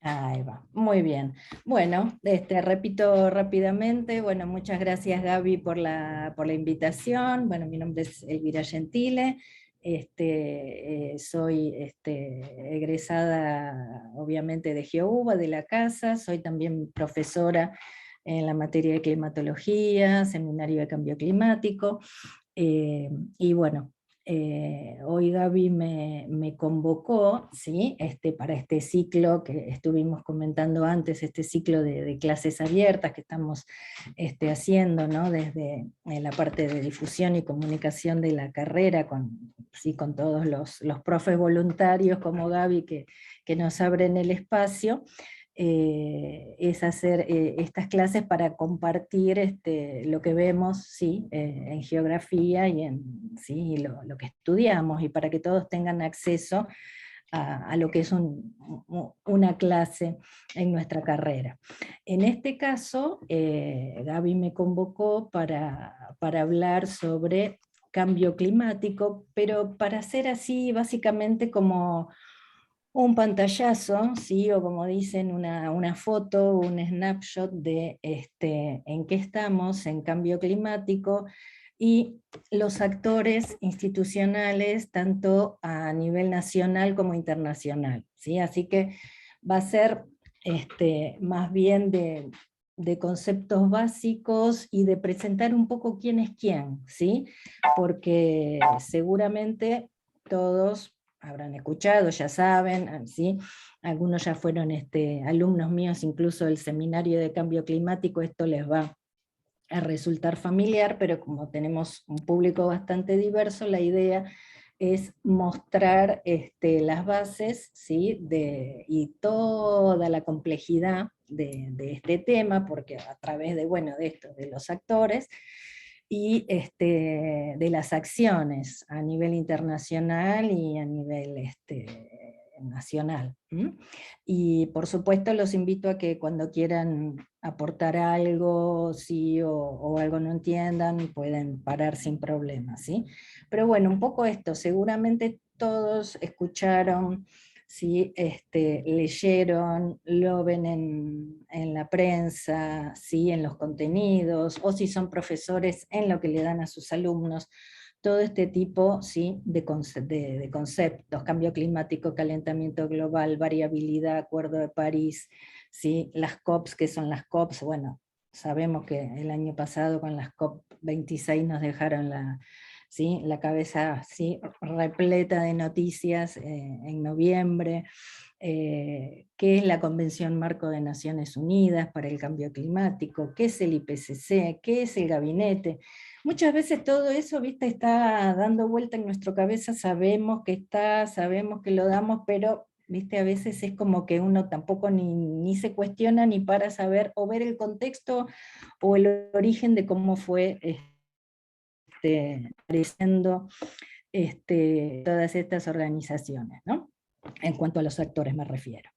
Ahí va, muy bien. Bueno, repito rápidamente, bueno, muchas gracias Gaby por la invitación. Bueno, mi nombre es Elvira Gentile, soy egresada obviamente de GeoUBA, de la casa, soy también profesora en la materia de climatología, seminario de cambio climático, y bueno, hoy Gaby me convocó, ¿sí? Para este ciclo que estuvimos comentando antes, este ciclo de clases abiertas que estamos haciendo, ¿no? Desde la parte de difusión y comunicación de la carrera, sí, con todos los profes voluntarios como Gaby que nos abren el espacio. Es hacer estas clases para compartir lo que vemos, ¿sí? En geografía y en ¿sí? Lo que estudiamos, y para que todos tengan acceso a lo que es una clase en nuestra carrera. En este caso, Gaby me convocó para hablar sobre cambio climático, pero para hacer así básicamente como un pantallazo, ¿sí? O como dicen, una foto, un snapshot de en qué estamos en cambio climático, y los actores institucionales, tanto a nivel nacional como internacional, ¿sí? Así que va a ser más bien de conceptos básicos y de presentar un poco quién es quién, ¿sí? Porque seguramente todos habrán escuchado, ya saben, ¿sí? Algunos ya fueron alumnos míos incluso del seminario de cambio climático, esto les va a resultar familiar, pero como tenemos un público bastante diverso, la idea es mostrar las bases, ¿sí? Y toda la complejidad de este tema, porque a través de, bueno, de esto, de los actores, y de las acciones a nivel internacional y a nivel nacional. ¿M? Y por supuesto los invito a que cuando quieran aportar algo, sí, o algo no entiendan, pueden parar sin problema, ¿sí? Pero bueno, un poco esto, seguramente todos escucharon, ¿sí? Leyeron, lo ven en la prensa, ¿sí? En los contenidos, o si son profesores, en lo que le dan a sus alumnos, todo este tipo, ¿sí? De conceptos: cambio climático, calentamiento global, variabilidad, Acuerdo de París, ¿sí? Las COPs, que son las COPs, bueno, sabemos que el año pasado con las COP26 nos dejaron ¿sí? La cabeza, ¿sí? Repleta de noticias en noviembre. ¿Qué es la Convención Marco de Naciones Unidas para el Cambio Climático? ¿Qué es el IPCC? ¿Qué es el gabinete? Muchas veces todo eso, viste, está dando vuelta en nuestra cabeza, sabemos que está, sabemos que lo damos, pero viste, a veces es como que uno tampoco ni se cuestiona ni para saber o ver el contexto o el origen de cómo fue apareciendo todas estas organizaciones, ¿no? En cuanto a los actores me refiero.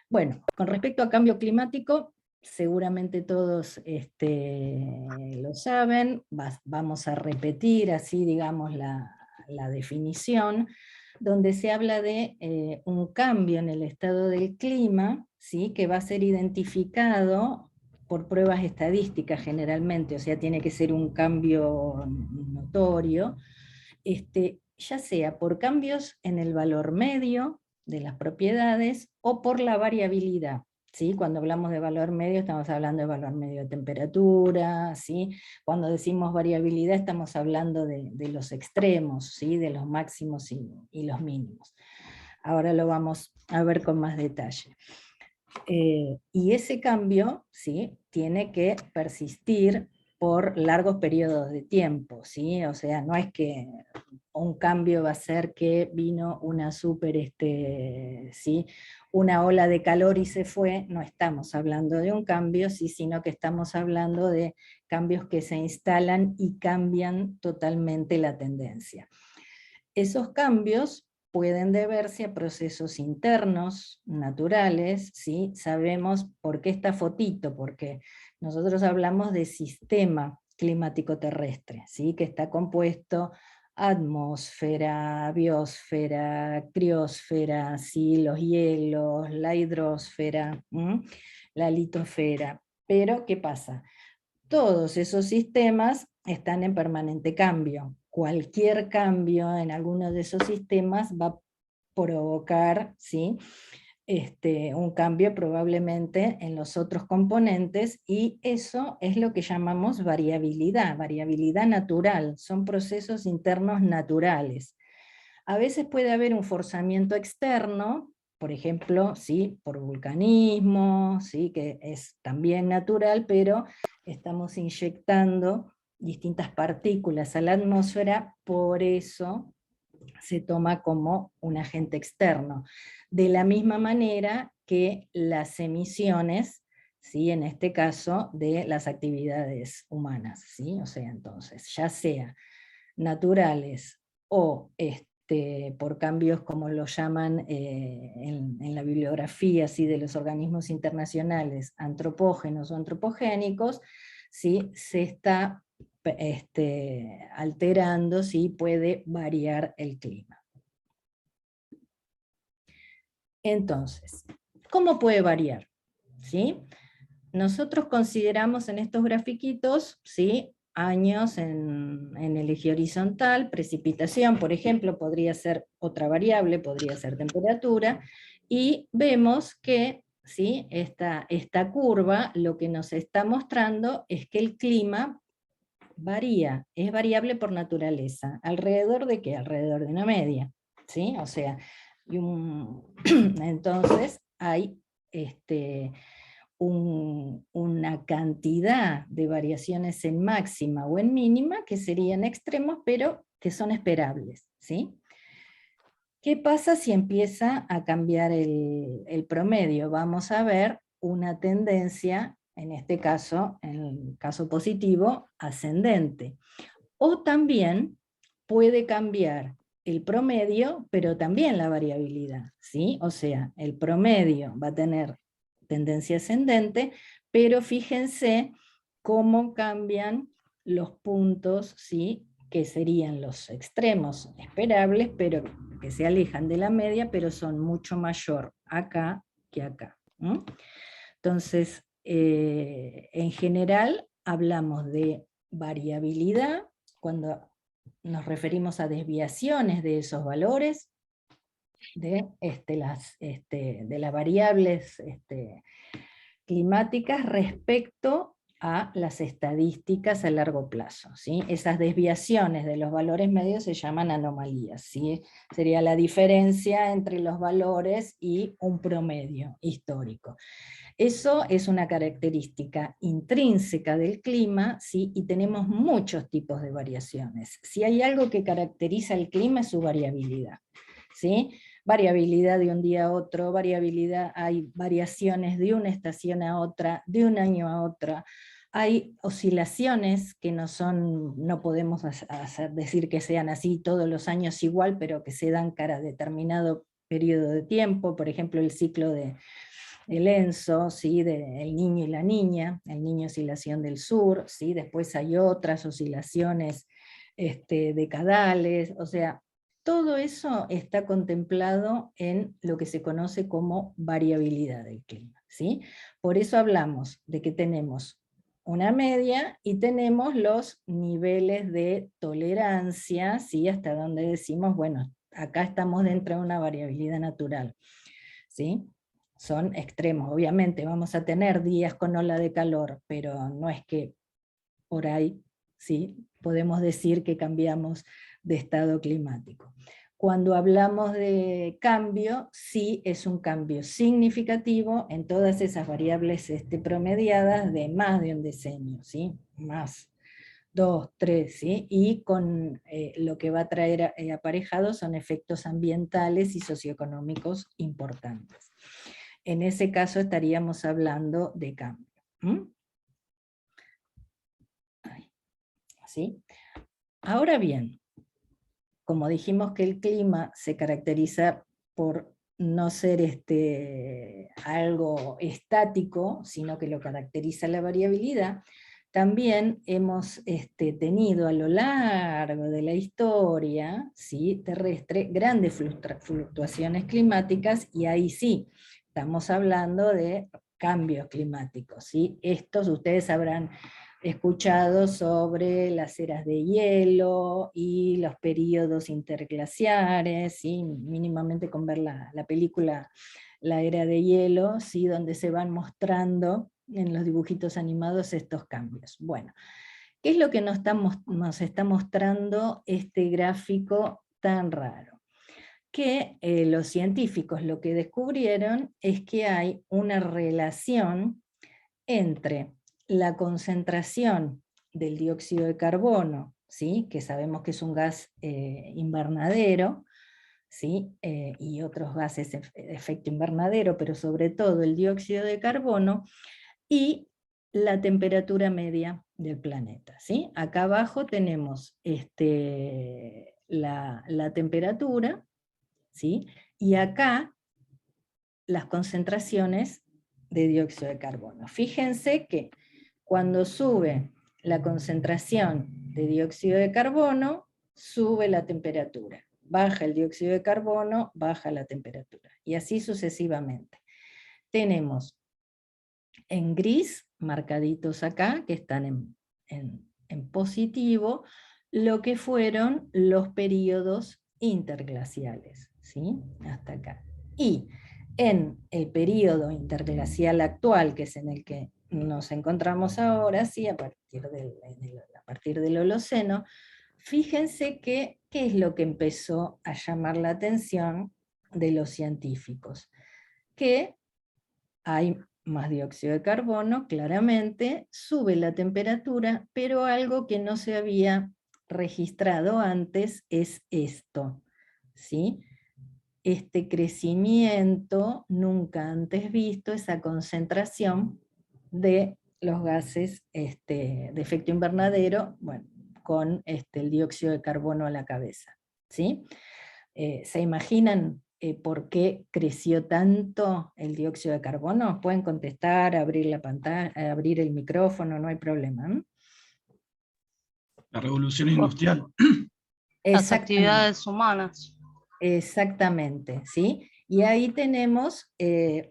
Bueno, con respecto a cambio climático, seguramente todos lo saben, vamos a repetir así, digamos, la definición, donde se habla de un cambio en el estado del clima, ¿sí? Que va a ser identificado por pruebas estadísticas generalmente, o sea, tiene que ser un cambio notorio, ya sea por cambios en el valor medio de las propiedades o por la variabilidad. ¿Sí? Cuando hablamos de valor medio estamos hablando de valor medio de temperatura, ¿sí? Cuando decimos variabilidad estamos hablando de los extremos, ¿sí? De los máximos y los mínimos. Ahora lo vamos a ver con más detalle. Y ese cambio, ¿sí? Tiene que persistir por largos periodos de tiempo, ¿sí? O sea, no es que un cambio va a ser que vino una ¿sí? Una ola de calor y se fue, no estamos hablando de un cambio, ¿sí? Sino que estamos hablando de cambios que se instalan y cambian totalmente la tendencia. Esos cambios pueden deberse a procesos internos, naturales, ¿sí? Sabemos por qué esta fotito, porque nosotros hablamos de sistema climático terrestre, ¿sí? Que está compuesto atmósfera, biosfera, criosfera, ¿sí? Los hielos, la hidrosfera, la litosfera. Pero, ¿qué pasa? Todos esos sistemas están en permanente cambio. Cualquier cambio en alguno de esos sistemas va a provocar, ¿sí? Un cambio probablemente en los otros componentes, y eso es lo que llamamos variabilidad natural, son procesos internos naturales. A veces puede haber un forzamiento externo, por ejemplo, ¿sí? Por vulcanismo, ¿sí? Que es también natural, pero estamos inyectando distintas partículas a la atmósfera, por eso se toma como un agente externo. De la misma manera que las emisiones, ¿sí? En este caso, de las actividades humanas, ¿sí? O sea, entonces, ya sea naturales o por cambios, como lo llaman en la bibliografía, ¿sí? De los organismos internacionales, antropógenos o antropogénicos, ¿sí? Se está alterando, ¿sí? Puede variar el clima. Entonces, ¿cómo puede variar? ¿Sí? Nosotros consideramos en estos grafiquitos, ¿sí? Años en el eje horizontal, precipitación, por ejemplo, podría ser otra variable, podría ser temperatura, y vemos que, ¿sí? Esta curva lo que nos está mostrando es que el clima varía, es variable por naturaleza. ¿Alrededor de qué? Alrededor de una media, ¿sí? O sea, entonces hay una cantidad de variaciones en máxima o en mínima que serían extremos, pero que son esperables, ¿sí? ¿Qué pasa si empieza a cambiar el promedio? Vamos a ver una tendencia, en este caso, en el caso positivo, ascendente. O también puede cambiar el promedio, pero también la variabilidad, ¿sí? O sea, el promedio va a tener tendencia ascendente, pero fíjense cómo cambian los puntos, ¿sí? Que serían los extremos esperables, pero que se alejan de la media, pero son mucho mayor acá que acá. Entonces, en general, hablamos de variabilidad cuando nos referimos a desviaciones de esos valores, de las variables climáticas respecto a las estadísticas a largo plazo, ¿sí? Esas desviaciones de los valores medios se llaman anomalías, ¿sí? Sería la diferencia entre los valores y un promedio histórico. Eso es una característica intrínseca del clima, ¿sí? Y tenemos muchos tipos de variaciones. Si hay algo que caracteriza el clima es su variabilidad, ¿sí? Variabilidad de un día a otro, variabilidad, hay variaciones de una estación a otra, de un año a otra, hay oscilaciones que no podemos decir que sean así todos los años igual, pero que se dan cada determinado periodo de tiempo, por ejemplo el ciclo de ENSO, ¿sí? El niño y la niña, el niño oscilación del sur, ¿sí? Después hay otras oscilaciones decadales, o sea, todo eso está contemplado en lo que se conoce como variabilidad del clima, ¿sí? Por eso hablamos de que tenemos una media y tenemos los niveles de tolerancia, ¿sí? Hasta donde decimos, bueno, acá estamos dentro de una variabilidad natural, ¿sí? Son extremos, obviamente vamos a tener días con ola de calor, pero no es que por ahí, ¿sí? Podemos decir que cambiamos de estado climático. Cuando hablamos de cambio, sí es un cambio significativo en todas esas variables promediadas de más de un decenio, ¿sí? Más 2, 3, ¿sí? Y con lo que va a traer aparejado son efectos ambientales y socioeconómicos importantes. En ese caso estaríamos hablando de cambio. ¿Sí? Ahora bien, como dijimos que el clima se caracteriza por no ser algo estático, sino que lo caracteriza la variabilidad, también hemos tenido a lo largo de la historia, ¿sí?, terrestre, grandes fluctuaciones climáticas, y ahí sí, estamos hablando de cambios climáticos, ¿sí? Estos ustedes habrán escuchado sobre las eras de hielo y los periodos interglaciares, ¿sí? Mínimamente con ver la película La Era de Hielo, ¿sí?, donde se van mostrando en los dibujitos animados estos cambios. Bueno, ¿qué es lo que nos está mostrando este gráfico tan raro? Que los científicos lo que descubrieron es que hay una relación entre la concentración del dióxido de carbono, ¿sí?, que sabemos que es un gas invernadero, ¿sí?, y otros gases de efecto invernadero, pero sobre todo el dióxido de carbono, y la temperatura media del planeta, ¿sí? Acá abajo tenemos la temperatura, ¿sí?, y acá las concentraciones de dióxido de carbono. Fíjense que cuando sube la concentración de dióxido de carbono, sube la temperatura. Baja el dióxido de carbono, baja la temperatura. Y así sucesivamente. Tenemos en gris, marcaditos acá, que están en positivo, lo que fueron los periodos interglaciales, ¿sí?, hasta acá. Y en el periodo interglacial actual, que es en el que nos encontramos ahora, ¿sí?, a partir del Holoceno, fíjense que, ¿qué es lo que empezó a llamar la atención de los científicos? Que hay más dióxido de carbono, claramente, sube la temperatura, pero algo que no se había registrado antes es esto, ¿sí? Este crecimiento nunca antes visto, esa concentración de los gases de efecto invernadero, bueno, con el dióxido de carbono a la cabeza, ¿sí? ¿Se imaginan por qué creció tanto el dióxido de carbono? Pueden contestar, abrir la pantalla, abrir el micrófono, no hay problema. La revolución industrial. Las Exactamente, actividades humanas. exactamente, ¿sí? Y ahí tenemos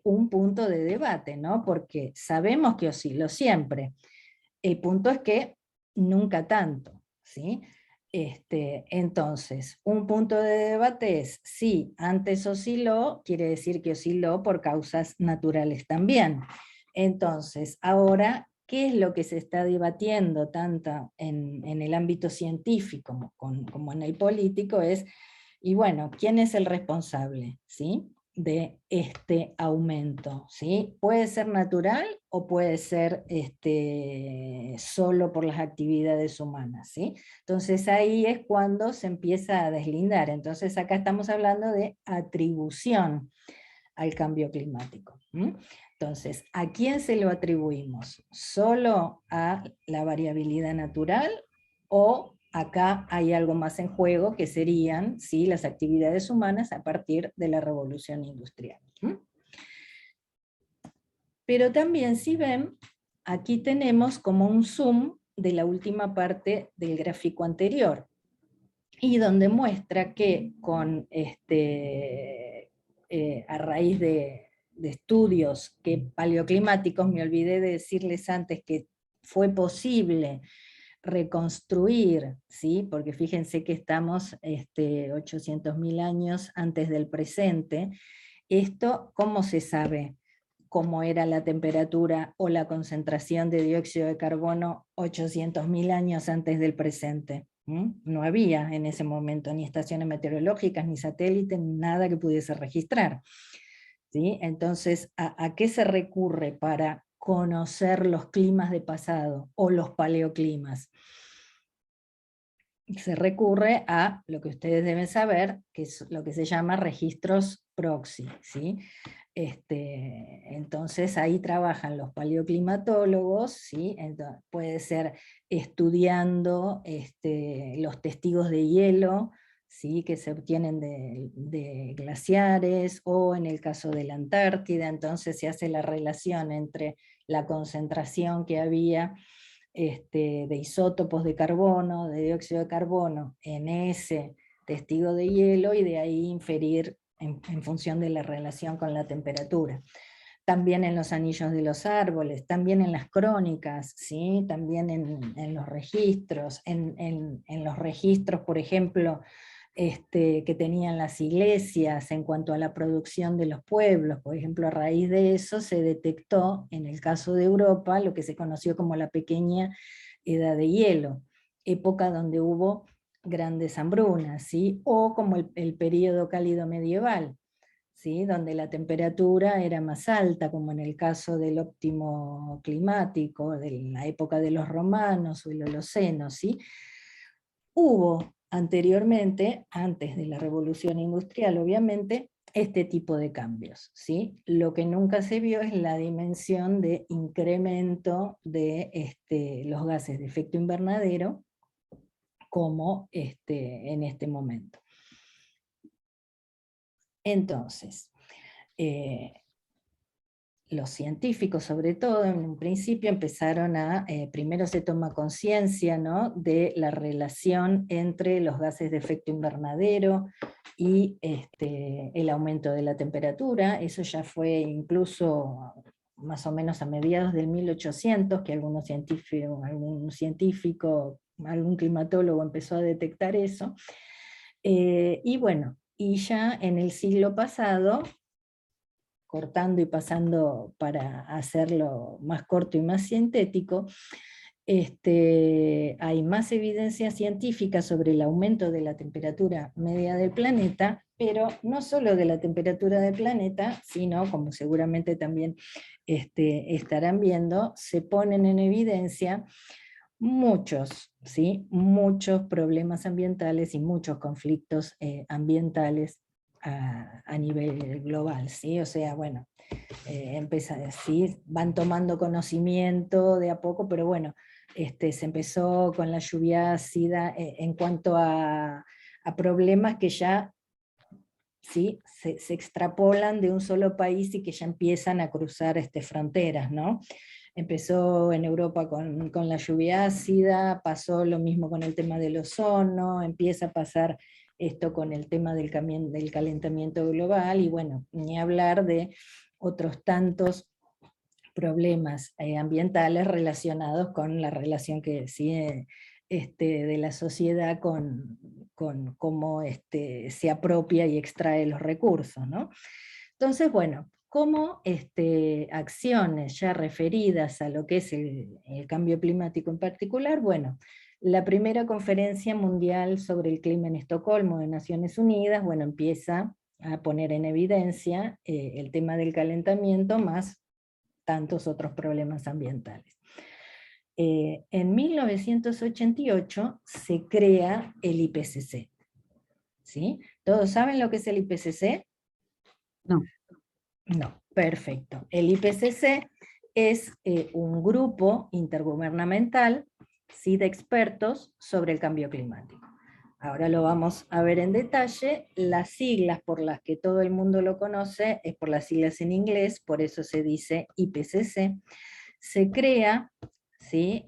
un punto de debate, ¿no? Porque sabemos que osciló siempre. El punto es que nunca tanto, ¿sí? Entonces, un punto de debate es, si antes osciló, quiere decir que osciló por causas naturales también. Entonces, ahora, ¿qué es lo que se está debatiendo tanto en el ámbito científico como en el político? Y bueno, ¿quién es el responsable, ¿sí?, de este aumento, ¿sí? Puede ser natural o puede ser solo por las actividades humanas, ¿sí? Entonces ahí es cuando se empieza a deslindar. Entonces acá estamos hablando de atribución al cambio climático. Entonces, ¿a quién se lo atribuimos? ¿Solo a la variabilidad natural o acá hay algo más en juego, que serían, ¿sí?, las actividades humanas a partir de la revolución industrial? Pero también, si ven, aquí tenemos como un zoom de la última parte del gráfico anterior, y donde muestra que a raíz de estudios paleoclimáticos, me olvidé de decirles antes que fue posible reconstruir, ¿sí?, porque fíjense que estamos 800.000 años antes del presente. Esto, ¿cómo se sabe cómo era la temperatura o la concentración de dióxido de carbono 800.000 años antes del presente? No había en ese momento ni estaciones meteorológicas, ni satélites, ni nada que pudiese registrar, ¿sí? Entonces, ¿a qué se recurre para conocer los climas de pasado o los paleoclimas? Se recurre a lo que ustedes deben saber, que es lo que se llama registros proxy, ¿sí? Entonces ahí trabajan los paleoclimatólogos, ¿sí? Entonces, puede ser estudiando los testigos de hielo, ¿sí?, que se obtienen de glaciares, o en el caso de la Antártida, entonces se hace la relación entre la concentración que había de isótopos de carbono, de dióxido de carbono, en ese testigo de hielo, y de ahí inferir en función de la relación con la temperatura. También en los anillos de los árboles, también en las crónicas, ¿sí? También en los registros, en los registros, por ejemplo, que tenían las iglesias en cuanto a la producción de los pueblos. Por ejemplo, a raíz de eso se detectó, en el caso de Europa, lo que se conoció como la pequeña edad de hielo, época donde hubo grandes hambrunas, ¿sí? O como el período cálido medieval, ¿sí? Donde la temperatura era más alta, como en el caso del óptimo climático, de la época de los romanos o el Holoceno, ¿sí? Hubo anteriormente, antes de la Revolución Industrial obviamente, este tipo de cambios, ¿sí? Lo que nunca se vio es la dimensión de incremento de los gases de efecto invernadero, como en este momento. Entonces, los científicos, sobre todo, en un principio empezaron primero se toma conciencia, ¿no?, de la relación entre los gases de efecto invernadero y el aumento de la temperatura. Eso ya fue incluso más o menos a mediados del 1800, que algún científico, algún climatólogo empezó a detectar eso. Y bueno, y ya en el siglo pasado, cortando y pasando para hacerlo más corto y más sintético, hay más evidencia científica sobre el aumento de la temperatura media del planeta, pero no solo de la temperatura del planeta, sino, como seguramente también estarán viendo, se ponen en evidencia muchos, ¿sí? Muchos problemas ambientales y muchos conflictos ambientales a nivel global, ¿sí? O sea, bueno, ¿sí? Van tomando conocimiento de a poco, pero bueno, se empezó con la lluvia ácida en cuanto a problemas que ya, ¿sí?, se extrapolan de un solo país y que ya empiezan a cruzar fronteras, ¿no? Empezó en Europa con la lluvia ácida, pasó lo mismo con el tema del ozono, empieza a pasar esto con el tema del calentamiento global, y bueno, ni hablar de otros tantos problemas ambientales relacionados con la relación que sigue de la sociedad con cómo se apropia y extrae los recursos, ¿no? Entonces, bueno, como acciones ya referidas a lo que es el cambio climático en particular, bueno, la primera conferencia mundial sobre el clima en Estocolmo de Naciones Unidas, bueno, empieza a poner en evidencia el tema del calentamiento, más tantos otros problemas ambientales. En 1988 se crea el IPCC, ¿sí? ¿Todos saben lo que es el IPCC? No. No, perfecto. El IPCC es un grupo intergubernamental, ¿sí?, de expertos sobre el cambio climático. Ahora lo vamos a ver en detalle. Las siglas por las que todo el mundo lo conoce es por las siglas en inglés, por eso se dice IPCC. Se crea, ¿sí?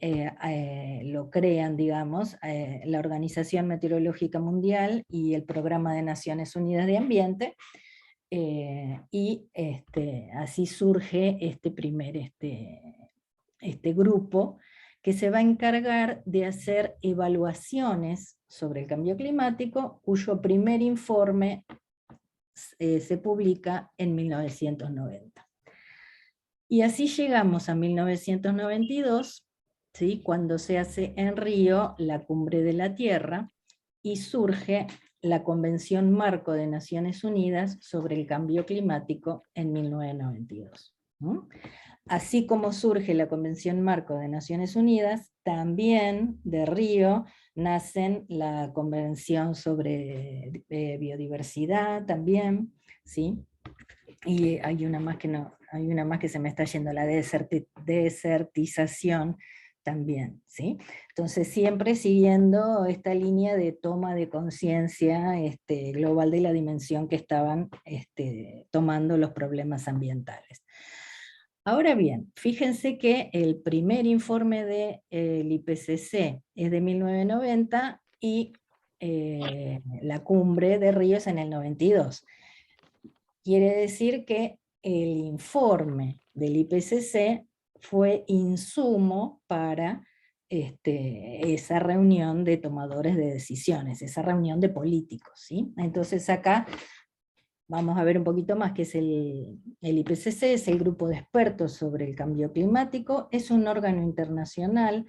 Lo crean, digamos, la Organización Meteorológica Mundial y el Programa de Naciones Unidas de Ambiente, y así surge este grupo que se va a encargar de hacer evaluaciones sobre el cambio climático, cuyo primer informe se publica en 1990. Y así llegamos a 1992, ¿sí?, cuando se hace en Río la Cumbre de la Tierra, y surge la Convención Marco de Naciones Unidas sobre el Cambio Climático en 1992. Así como surge la Convención Marco de Naciones Unidas, también de Río nacen la Convención sobre Biodiversidad también, ¿sí? Y hay una más que se me está yendo, la desertización también, ¿sí? Entonces siempre siguiendo esta línea de toma de conciencia global de la dimensión que estaban tomando los problemas ambientales. Ahora bien, fíjense que el primer informe del IPCC es de 1990 y la cumbre de Río es en el 92. Quiere decir que el informe del IPCC fue insumo para esa reunión de tomadores de decisiones, esa reunión de políticos, ¿sí? Entonces acá vamos a ver un poquito más qué es el IPCC, es el grupo de expertos sobre el cambio climático, es un órgano internacional,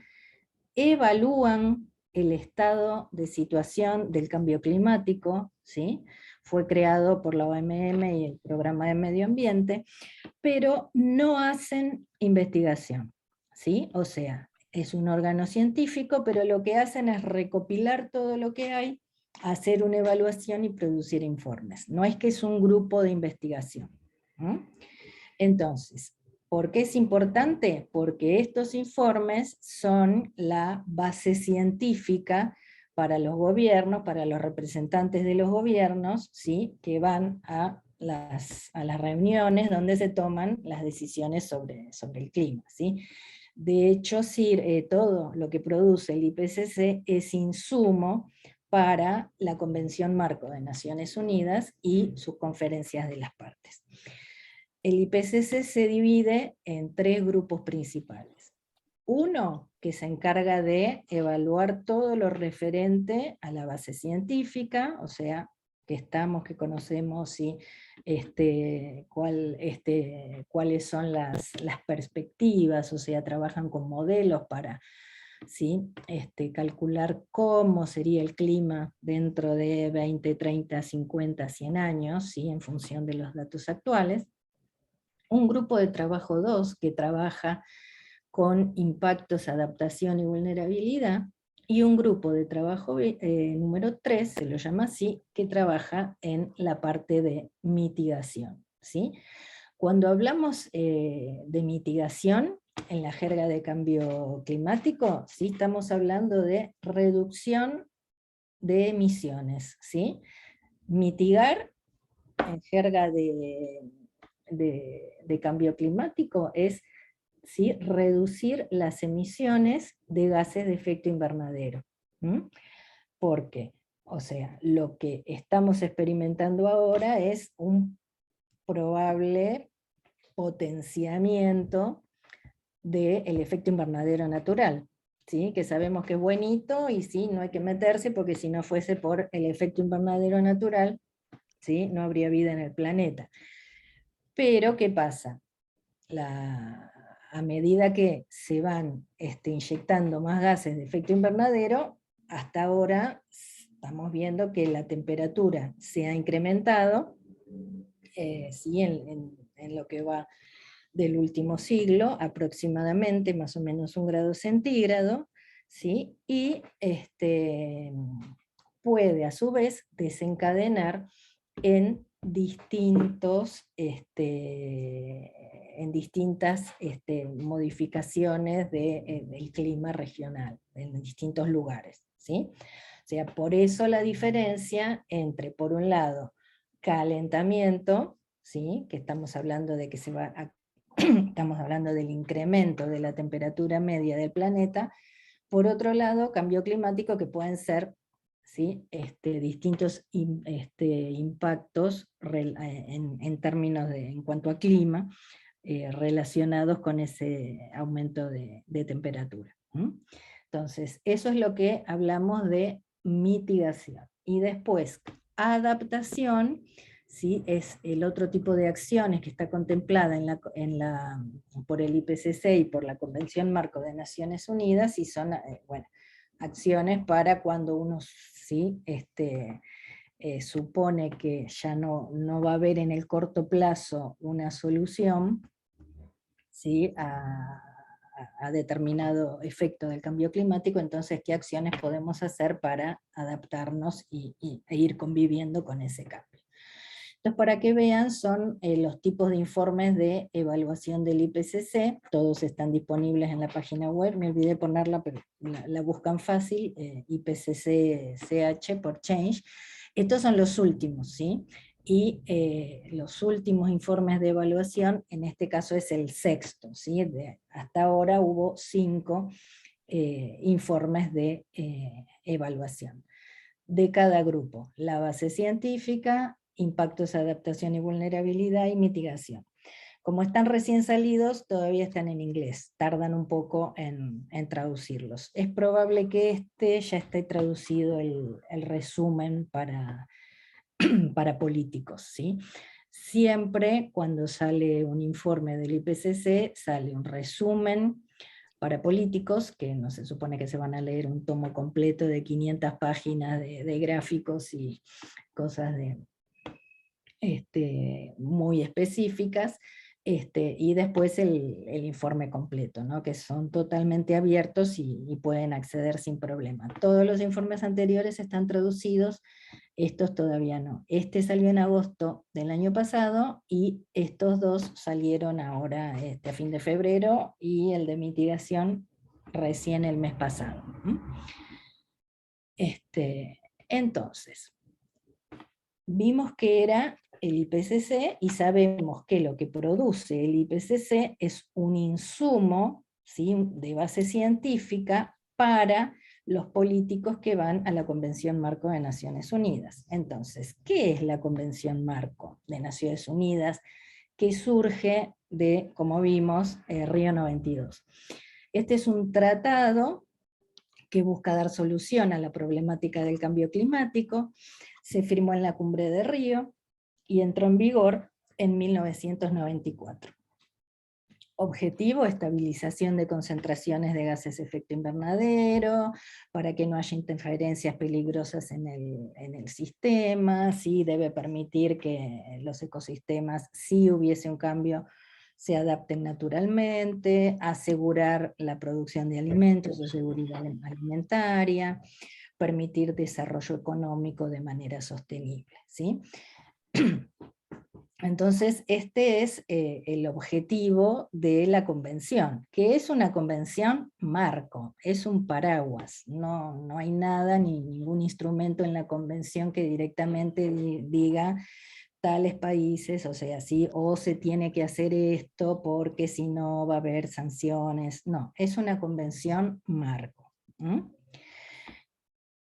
evalúan el estado de situación del cambio climático, ¿sí? Fue creado por la OMM y el Programa de Medio Ambiente, pero no hacen investigación, ¿sí? O sea, es un órgano científico, pero lo que hacen es recopilar todo lo que hay, hacer una evaluación y producir informes. No es que es un grupo de investigación. Entonces, ¿por qué es importante? Porque estos informes son la base científica para los gobiernos, para los representantes de los gobiernos, ¿sí? Que van a las reuniones donde se toman las decisiones sobre el clima, ¿sí? De hecho, todo lo que produce el IPCC es insumo para la Convención Marco de Naciones Unidas y sus conferencias de las partes. El IPCC se divide en 3 grupos principales. Uno, que se encarga de evaluar todo lo referente a la base científica, o sea, que conocemos y cuáles son las perspectivas, o sea, trabajan con modelos para, ¿sí? Calcular cómo sería el clima dentro de 20, 30, 50, 100 años, ¿sí? En función de los datos actuales. Un grupo de trabajo 2 que trabaja con impactos, adaptación y vulnerabilidad, y un grupo de trabajo número 3, se lo llama así, que trabaja en la parte de mitigación, ¿sí? Cuando hablamos de mitigación, en la jerga de cambio climático, ¿sí? Estamos hablando de reducción de emisiones, ¿sí? Mitigar, en jerga de cambio climático, es, ¿sí? Reducir las emisiones de gases de efecto invernadero. Porque, o sea, lo que estamos experimentando ahora es un probable potenciamiento del efecto invernadero natural, ¿sí? Que sabemos que es buenito y sí, no hay que meterse, porque si no fuese por el efecto invernadero natural, ¿sí? No habría vida en el planeta. Pero, ¿qué pasa? A medida que se van inyectando más gases de efecto invernadero, hasta ahora estamos viendo que la temperatura se ha incrementado, ¿sí? en lo que va del último siglo, aproximadamente más o menos 1 grado centígrado, ¿sí? Y puede a su vez desencadenar en distintas modificaciones del clima regional, en distintos lugares, ¿sí? O sea, por eso la diferencia entre, por un lado, calentamiento, ¿sí? Que estamos hablando de que estamos hablando del incremento de la temperatura media del planeta, por otro lado, cambio climático, que pueden ser, ¿sí? Distintos impactos en términos en cuanto a clima, relacionados con ese aumento de temperatura. Entonces, eso es lo que hablamos de mitigación. Y después, adaptación, ¿sí? Es el otro tipo de acciones que está contemplada por el IPCC y por la Convención Marco de Naciones Unidas, y son acciones para cuando uno, ¿sí? Supone que ya no va a haber en el corto plazo una solución, ¿sí? a determinado efecto del cambio climático. Entonces, ¿qué acciones podemos hacer para adaptarnos e ir conviviendo con ese cambio? Entonces, para que vean, son los tipos de informes de evaluación del IPCC, todos están disponibles en la página web, me olvidé ponerla, pero la buscan fácil, IPCC-CH por Change. Estos son los últimos, ¿sí? y los últimos informes de evaluación, en este caso es el sexto, ¿sí? Hasta ahora hubo 5 informes de evaluación de cada grupo: la base científica, impactos, adaptación y vulnerabilidad, y mitigación. Como están recién salidos, todavía están en inglés, tardan un poco en traducirlos. Es probable que ya esté traducido el resumen para políticos, ¿sí? Siempre cuando sale un informe del IPCC, sale un resumen para políticos, que no se supone que se van a leer un tomo completo de 500 páginas de gráficos y cosas muy específicas, y después el informe completo, ¿no? Que son totalmente abiertos y pueden acceder sin problema. Todos los informes anteriores están traducidos, estos todavía no. Este salió en agosto del año pasado y estos 2 salieron ahora a fin de febrero, y el de mitigación recién el mes pasado. Entonces, vimos que era el IPCC y sabemos que lo que produce el IPCC es un insumo, ¿sí?, de base científica para los políticos que van a la Convención Marco de Naciones Unidas. Entonces, ¿qué es la Convención Marco de Naciones Unidas? Que surge de, como vimos, Río 92. Este es un tratado que busca dar solución a la problemática del cambio climático. Se firmó en la Cumbre de Río y entró en vigor en 1994. Objetivo: estabilización de concentraciones de gases de efecto invernadero, para que no haya interferencias peligrosas en el sistema. Sí, debe permitir que los ecosistemas, si hubiese un cambio, se adapten naturalmente, asegurar la producción de alimentos o seguridad alimentaria, permitir desarrollo económico de manera sostenible, ¿sí? Entonces, este es el objetivo de la convención, que es una convención marco, es un paraguas. No hay nada, ni ningún instrumento en la convención que directamente diga tales países, o sea, sí, o se tiene que hacer esto porque si no va a haber sanciones. No, es una convención marco.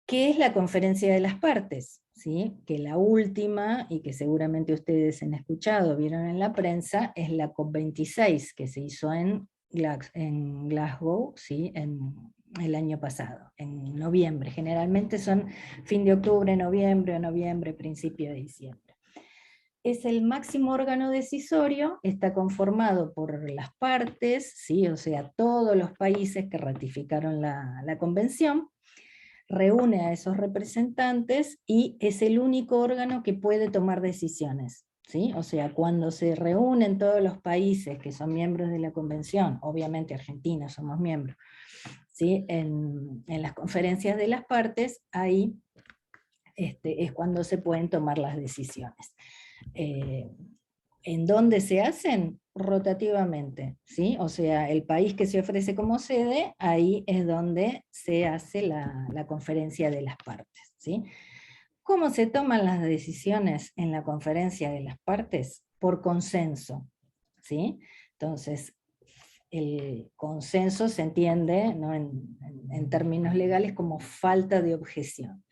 ¿Qué es la Conferencia de las Partes? ¿Sí? Que la última, y que seguramente ustedes han escuchado, vieron en la prensa, es la COP26, que se hizo en Glasgow, ¿sí?, en el año pasado, en noviembre. Generalmente son fin de octubre, noviembre, o noviembre, principio de diciembre. Es el máximo órgano decisorio, está conformado por las partes, ¿sí?, o sea, todos los países que ratificaron la convención. Reúne a esos representantes y es el único órgano que puede tomar decisiones, ¿sí? O sea, cuando se reúnen todos los países que son miembros de la convención, obviamente Argentina somos miembros, ¿sí?, en las conferencias de las partes, ahí es cuando se pueden tomar las decisiones. ¿En dónde se hacen? Rotativamente, ¿sí? O sea, el país que se ofrece como sede, ahí es donde se hace la conferencia de las partes, ¿sí? ¿Cómo se toman las decisiones en la conferencia de las partes? Por consenso, ¿sí? Entonces, el consenso se entiende, ¿no?, en términos legales, como falta de objeción.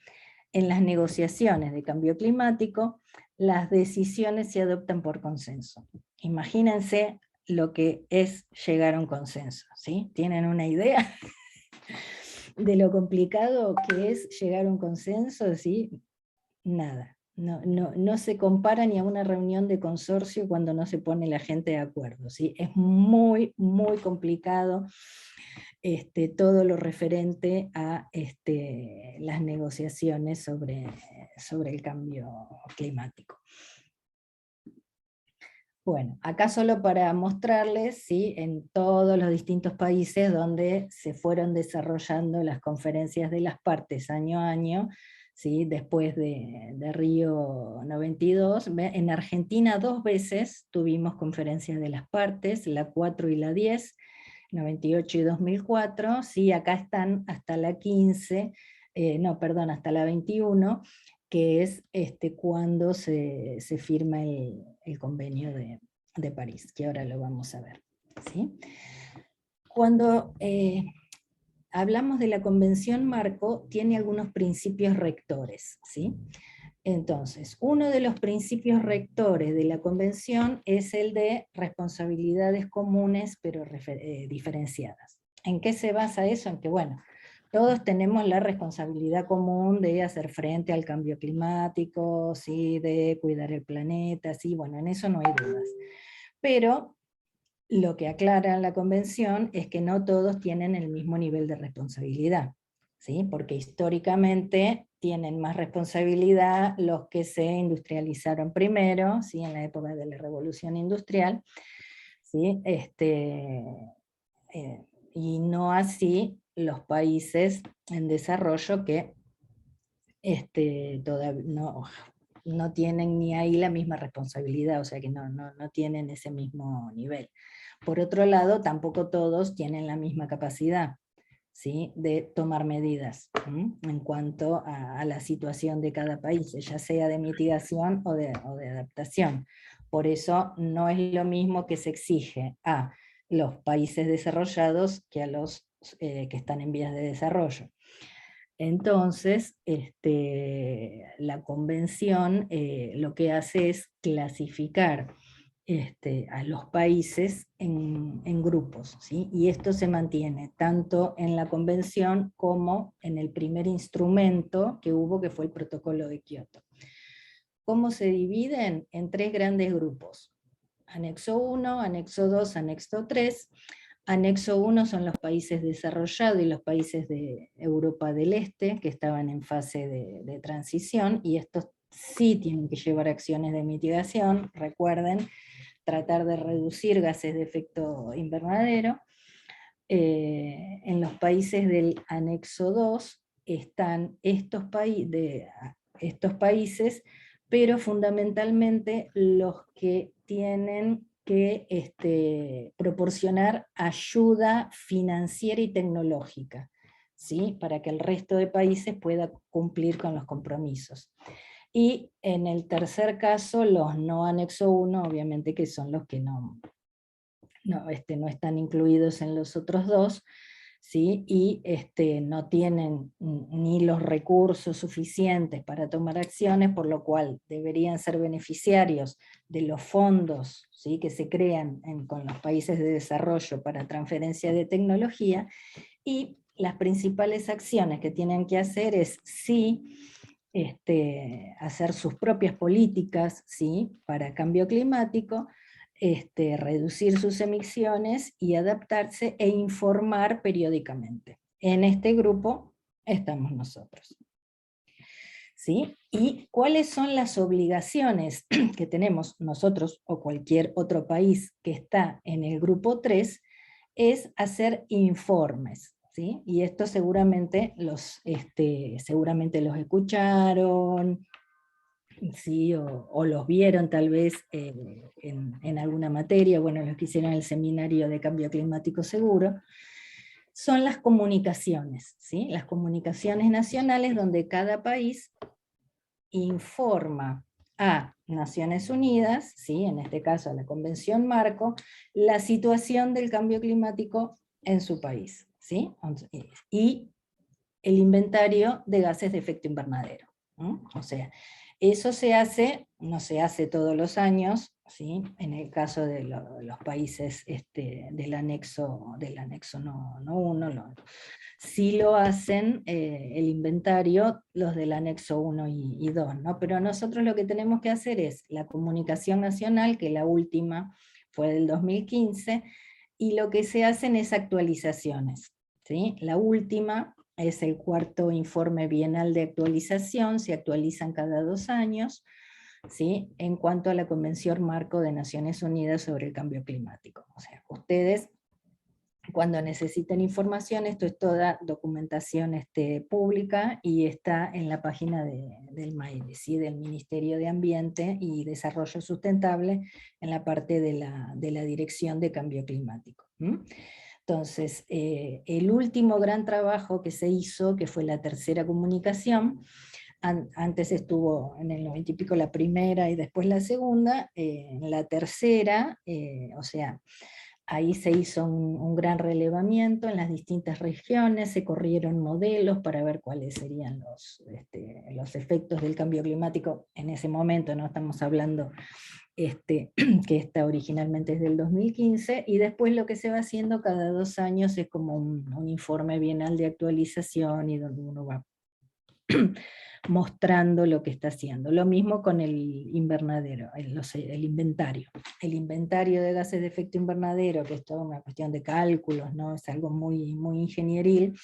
En las negociaciones de cambio climático, las decisiones se adoptan por consenso. Imagínense lo que es llegar a un consenso, ¿sí? ¿Tienen una idea de lo complicado que es llegar a un consenso? ¿Sí? Nada. No se compara ni a una reunión de consorcio cuando no se pone la gente de acuerdo, ¿sí? Es muy, muy complicado todo lo referente a las negociaciones sobre el cambio climático. Bueno, acá solo para mostrarles, ¿sí?, en todos los distintos países donde se fueron desarrollando las conferencias de las partes año a año, ¿sí?, después de Río 92, en Argentina 2 veces tuvimos conferencias de las partes, la 4 y la 10, 98 y 2004, ¿sí? Acá están hasta la 15, hasta la 21, que es cuando se firma el convenio de París, que ahora lo vamos a ver, ¿sí? Cuando hablamos de la Convención Marco, tiene algunos principios rectores, ¿sí? Entonces, uno de los principios rectores de la Convención es el de responsabilidades comunes pero diferenciadas. ¿En qué se basa eso? En que, bueno, todos tenemos la responsabilidad común de hacer frente al cambio climático, ¿sí? De cuidar el planeta, ¿sí? Bueno, en eso no hay dudas. Pero lo que aclara la Convención es que no todos tienen el mismo nivel de responsabilidad, ¿sí? Porque históricamente tienen más responsabilidad los que se industrializaron primero, ¿sí? En la época de la Revolución Industrial, ¿sí? Y no así los países en desarrollo que todavía no tienen ni ahí la misma responsabilidad, o sea que no tienen ese mismo nivel. Por otro lado, tampoco todos tienen la misma capacidad, ¿sí? De tomar medidas en cuanto a la situación de cada país, ya sea de mitigación o de adaptación. Por eso no es lo mismo que se exige a los países desarrollados que a los que están en vías de desarrollo. Entonces, la convención lo que hace es clasificar a los países en grupos, ¿sí? Y esto se mantiene tanto en la convención como en el primer instrumento que hubo, que fue el protocolo de Kioto. ¿Cómo se dividen? En tres grandes grupos: anexo 1, anexo 2, anexo 3. Anexo 1 son los países desarrollados y los países de Europa del Este, que estaban en fase de transición, y estos sí tienen que llevar acciones de mitigación, recuerden, tratar de reducir gases de efecto invernadero. En los países del anexo 2 están estos países, pero fundamentalmente los que tienen que proporcionar ayuda financiera y tecnológica, ¿sí? Para que el resto de países pueda cumplir con los compromisos. Y en el tercer caso, los no anexo 1, obviamente que son los que no están incluidos en los otros dos, ¿sí? Y no tienen ni los recursos suficientes para tomar acciones, por lo cual deberían ser beneficiarios de los fondos, ¿sí? Que se crean con los países de desarrollo para transferencia de tecnología, y las principales acciones que tienen que hacer es sí hacer sus propias políticas, ¿sí? Para cambio climático, reducir sus emisiones y adaptarse e informar periódicamente. En este grupo estamos nosotros, ¿sí? ¿Y cuáles son las obligaciones que tenemos nosotros o cualquier otro país que está en el grupo 3? Es hacer informes, ¿sí? Y esto seguramente seguramente los escucharon, ¿sí? O los vieron tal vez en alguna materia, bueno, los que hicieron el seminario de cambio climático seguro, son las comunicaciones, ¿sí? Las comunicaciones nacionales, donde cada país informa a Naciones Unidas, ¿sí? En este caso a la Convención Marco, la situación del cambio climático en su país, ¿sí? Y el inventario de gases de efecto invernadero. O sea, eso se hace, no se hace todos los años, ¿sí? En el caso de los países del anexo no uno, sí lo hacen el inventario los del anexo 1 y 2, ¿no? Pero nosotros lo que tenemos que hacer es la comunicación nacional, que la última fue del 2015, y lo que se hacen es actualizaciones, ¿sí? La última es el cuarto informe bienal de actualización, se actualizan cada 2 años, ¿sí? En cuanto a la Convención Marco de Naciones Unidas sobre el Cambio Climático. O sea, ustedes cuando necesiten información, esto es toda documentación pública y está en la página del MAEDE, ¿sí? Del Ministerio de Ambiente y Desarrollo Sustentable, en la parte de la Dirección de Cambio Climático. Entonces, el último gran trabajo que se hizo, que fue la tercera comunicación, Antes estuvo en el 90 y pico la primera y después la segunda. En la tercera, o sea, ahí se hizo un gran relevamiento en las distintas regiones, se corrieron modelos para ver cuáles serían los efectos del cambio climático en ese momento, no estamos hablando que está originalmente desde el 2015, y después lo que se va haciendo cada 2 años es como un informe bienal de actualización, y donde uno va mostrando lo que está haciendo. Lo mismo con el invernadero, el inventario. El inventario de gases de efecto invernadero, que es toda una cuestión de cálculos, ¿no? Es algo muy, muy ingenieril,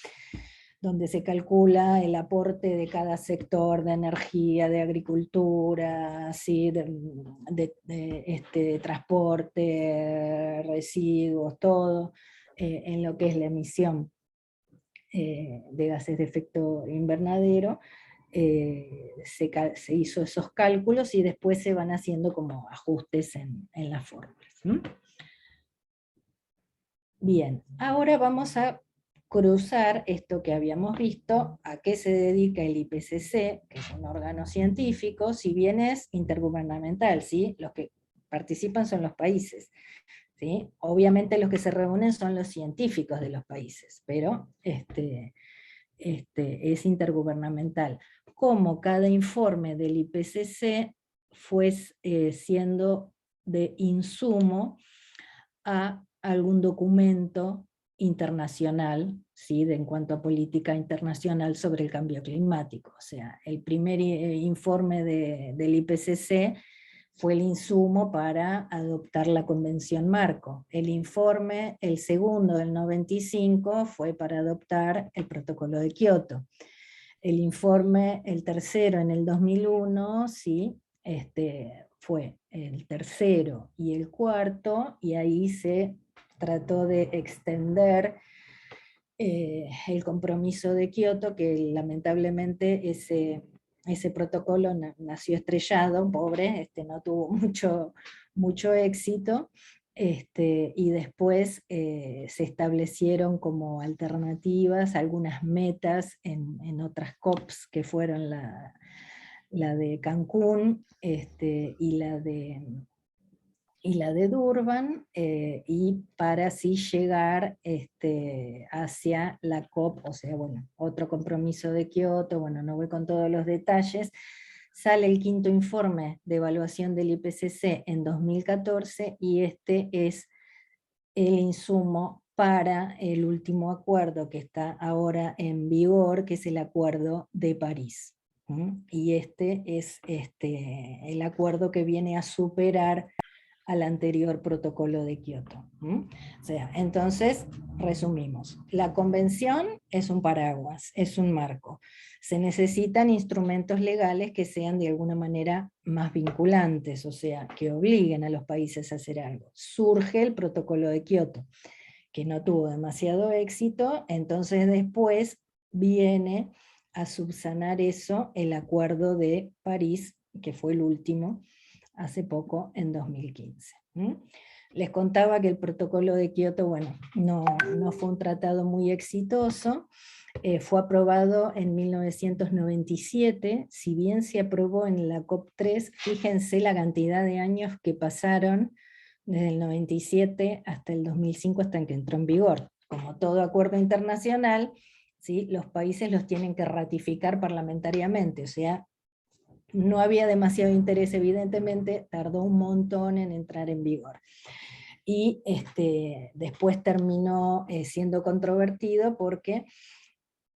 donde se calcula el aporte de cada sector de energía, de agricultura, ¿sí? de transporte, residuos, todo, en lo que es la emisión de gases de efecto invernadero. Se hizo esos cálculos y después se van haciendo como ajustes en las fórmulas. Bien, ahora vamos a cruzar esto que habíamos visto, a qué se dedica el IPCC, que es un órgano científico, si bien es intergubernamental, ¿sí? Los que participan son los países, ¿sí? Obviamente los que se reúnen son los científicos de los países, pero es intergubernamental. Como cada informe del IPCC fue siendo de insumo a algún documento internacional, ¿sí? En cuanto a política internacional sobre el cambio climático. O sea, el primer informe del IPCC fue el insumo para adoptar la Convención Marco. El segundo del 95, fue para adoptar el Protocolo de Kioto. El tercero en el 2001, ¿sí? Fue el tercero y el cuarto, y ahí se trató de extender el compromiso de Kioto, que lamentablemente ese protocolo nació estrellado, pobre, no tuvo mucho éxito, y después se establecieron como alternativas algunas metas en otras COPs, que fueron la de Cancún y la de Durban, y para así llegar hacia la COP, o sea, bueno, otro compromiso de Kioto. Bueno, no voy con todos los detalles. Sale el quinto informe de evaluación del IPCC en 2014, y este es el insumo para el último acuerdo que está ahora en vigor, que es el Acuerdo de París. Y este es el acuerdo que viene a superar al anterior protocolo de Kioto. O sea, entonces, resumimos. La convención es un paraguas, es un marco. Se necesitan instrumentos legales que sean de alguna manera más vinculantes, o sea, que obliguen a los países a hacer algo. Surge el protocolo de Kioto, que no tuvo demasiado éxito, entonces después viene a subsanar eso el Acuerdo de París, que fue el último, hace poco, en 2015. Les contaba que el protocolo de Kioto, bueno, no fue un tratado muy exitoso. Fue aprobado en 1997, si bien se aprobó en la COP3, fíjense la cantidad de años que pasaron desde el 97 hasta el 2005, hasta que entró en vigor. Como todo acuerdo internacional, ¿sí? Los países los tienen que ratificar parlamentariamente, o sea, no había demasiado interés, evidentemente, tardó un montón en entrar en vigor. Y después terminó siendo controvertido porque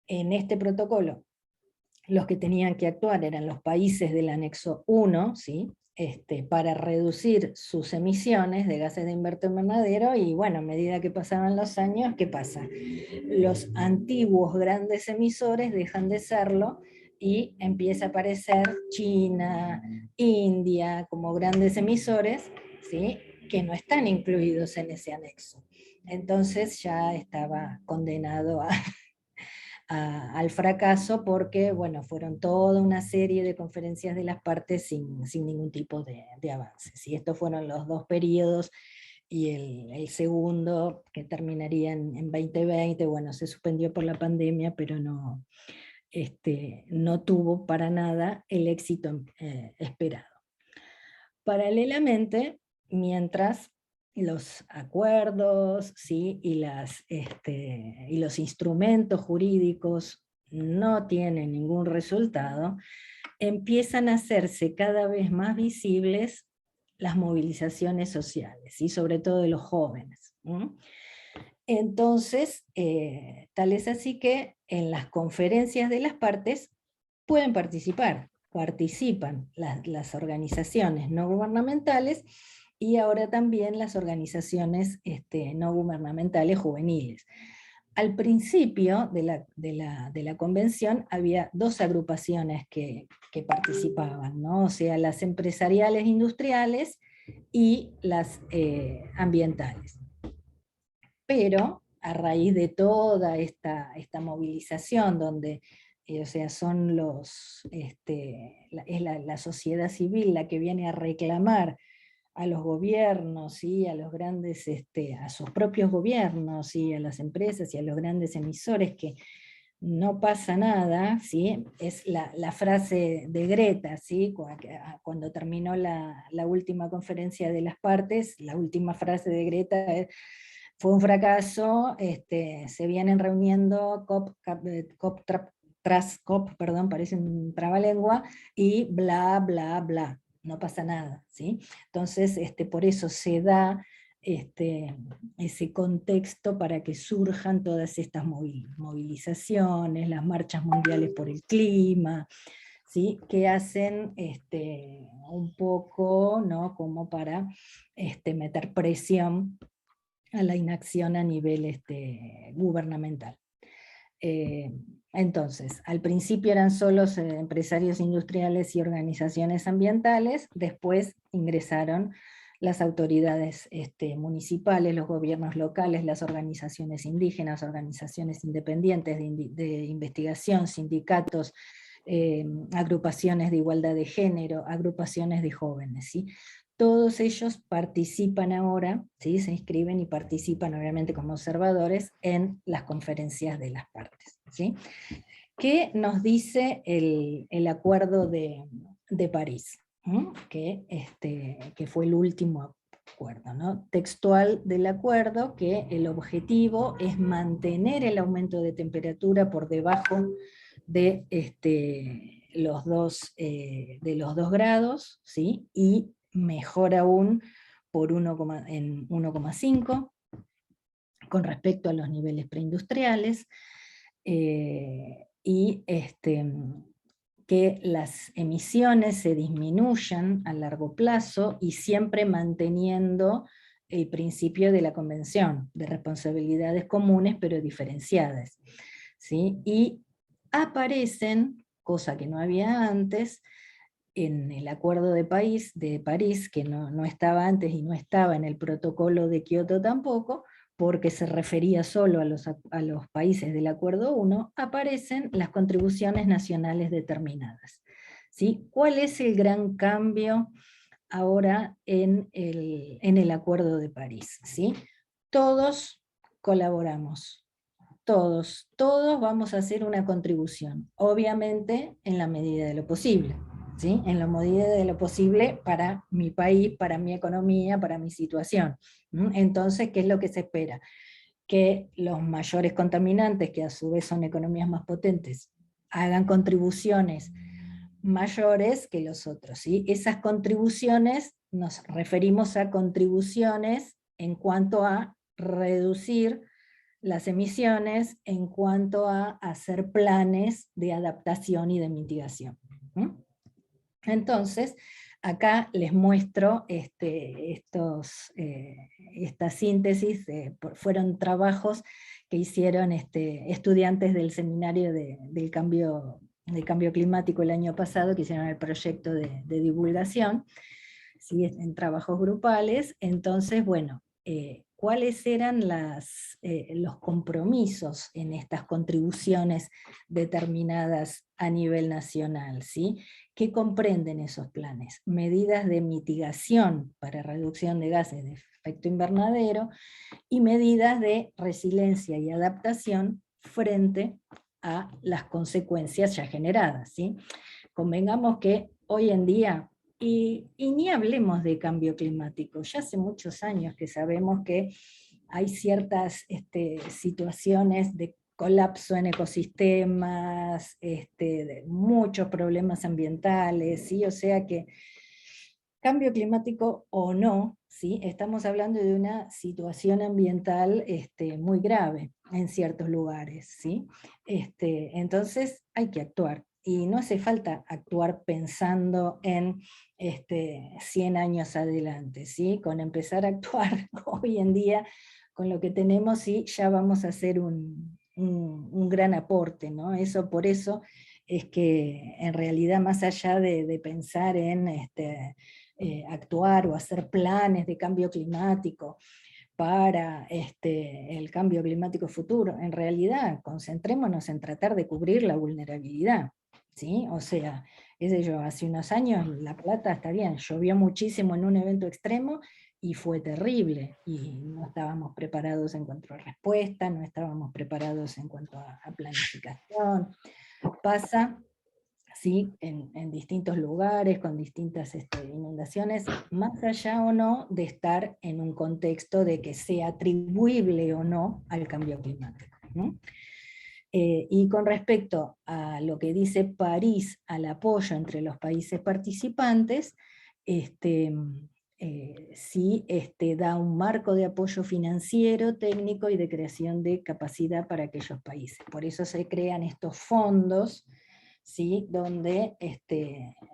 en este protocolo los que tenían que actuar eran los países del anexo 1, ¿sí? Para reducir sus emisiones de gases de efecto invernadero, y bueno, a medida que pasaban los años, ¿qué pasa? Los antiguos grandes emisores dejan de serlo, y empieza a aparecer China, India, como grandes emisores, ¿sí? Que no están incluidos en ese anexo. Entonces ya estaba condenado al fracaso, porque bueno, fueron toda una serie de conferencias de las partes sin ningún tipo de avances. Y estos fueron los dos periodos, y el segundo, que terminaría en 2020, bueno, se suspendió por la pandemia, pero no tuvo para nada el éxito esperado. Paralelamente, mientras los acuerdos, ¿sí? y los instrumentos jurídicos no tienen ningún resultado, empiezan a hacerse cada vez más visibles las movilizaciones sociales, y sobre todo de los jóvenes. Entonces, tal es así que en las conferencias de las partes pueden participan las organizaciones no gubernamentales, y ahora también las organizaciones no gubernamentales juveniles. Al principio de la convención había dos agrupaciones que participaban, ¿no? O sea, las empresariales industriales y las ambientales. Pero a raíz de toda esta movilización, donde o sea, son es la sociedad civil la que viene a reclamar a los gobiernos y a los grandes, a sus propios gobiernos y a las empresas y a los grandes emisores, que no pasa nada, ¿sí? Es la frase de Greta, ¿sí? Cuando terminó la última conferencia de las partes, la última frase de Greta es: fue un fracaso, se vienen reuniendo COP tras COP, perdón, parece un trabalengua, y bla, bla, bla, no pasa nada, ¿sí? Entonces, por eso se da ese contexto para que surjan todas estas movilizaciones, las marchas mundiales por el clima, ¿sí? Que hacen un poco, ¿no? Como para meter presión a la inacción a nivel gubernamental. Entonces, al principio eran solo empresarios industriales y organizaciones ambientales, después ingresaron las autoridades municipales, los gobiernos locales, las organizaciones indígenas, organizaciones independientes de investigación, sindicatos, agrupaciones de igualdad de género, agrupaciones de jóvenes, ¿sí? Todos ellos participan ahora, ¿sí? Se inscriben y participan obviamente como observadores en las conferencias de las partes, ¿sí? ¿Qué nos dice el Acuerdo de París? Que fue el último acuerdo, ¿no? Textual del acuerdo, que el objetivo es mantener el aumento de temperatura por debajo de los 2 grados, ¿sí? Y mejor aún por en 1,5 con respecto a los niveles preindustriales, y que las emisiones se disminuyan a largo plazo y siempre manteniendo el principio de la Convención de responsabilidades comunes pero diferenciadas, ¿sí? Y aparecen, cosa que no había antes, en el Acuerdo de París, que no estaba antes y no estaba en el protocolo de Kioto tampoco, porque se refería solo a los países del Acuerdo 1, aparecen las contribuciones nacionales determinadas, ¿sí? ¿Cuál es el gran cambio ahora en el Acuerdo de París? ¿Sí? Todos colaboramos, todos vamos a hacer una contribución, obviamente en la medida de lo posible, ¿sí? En la medida de lo posible para mi país, para mi economía, para mi situación. Entonces, ¿qué es lo que se espera? Que los mayores contaminantes, que a su vez son economías más potentes, hagan contribuciones mayores que los otros, ¿sí? Esas contribuciones, nos referimos a contribuciones en cuanto a reducir las emisiones, en cuanto a hacer planes de adaptación y de mitigación. Entonces, acá les muestro esta síntesis, fueron trabajos que hicieron estudiantes del seminario del cambio climático el año pasado, que hicieron el proyecto de divulgación, ¿sí? En trabajos grupales. Entonces, bueno, ¿cuáles eran los compromisos en estas contribuciones determinadas a nivel nacional, ¿sí? ¿Qué comprenden esos planes? Medidas de mitigación para reducción de gases de efecto invernadero y medidas de resiliencia y adaptación frente a las consecuencias ya generadas, ¿sí? Convengamos que hoy en día, y ni hablemos de cambio climático, ya hace muchos años que sabemos que hay ciertas situaciones de colapso en ecosistemas, de muchos problemas ambientales, ¿sí? O sea que cambio climático o no, ¿sí? Estamos hablando de una situación ambiental muy grave en ciertos lugares, ¿sí? Entonces hay que actuar. Y no hace falta actuar pensando en 100 años adelante, ¿sí? Con empezar a actuar hoy en día con lo que tenemos, sí, ya vamos a hacer un gran aporte, ¿no? Por eso es que en realidad, más allá de pensar en actuar o hacer planes de cambio climático para el cambio climático futuro, en realidad concentrémonos en tratar de cubrir la vulnerabilidad, ¿sí? O sea, qué sé yo, hace unos años La Plata, está bien, llovió muchísimo en un evento extremo y fue terrible, y no estábamos preparados en cuanto a respuesta, no estábamos preparados en cuanto a planificación. Pasa, ¿sí? En distintos lugares, con distintas inundaciones, más allá o no de estar en un contexto de que sea atribuible o no al cambio climático, ¿no? Y con respecto a lo que dice París al apoyo entre los países participantes, sí da un marco de apoyo financiero, técnico y de creación de capacidad para aquellos países. Por eso se crean estos fondos, ¿sí? Donde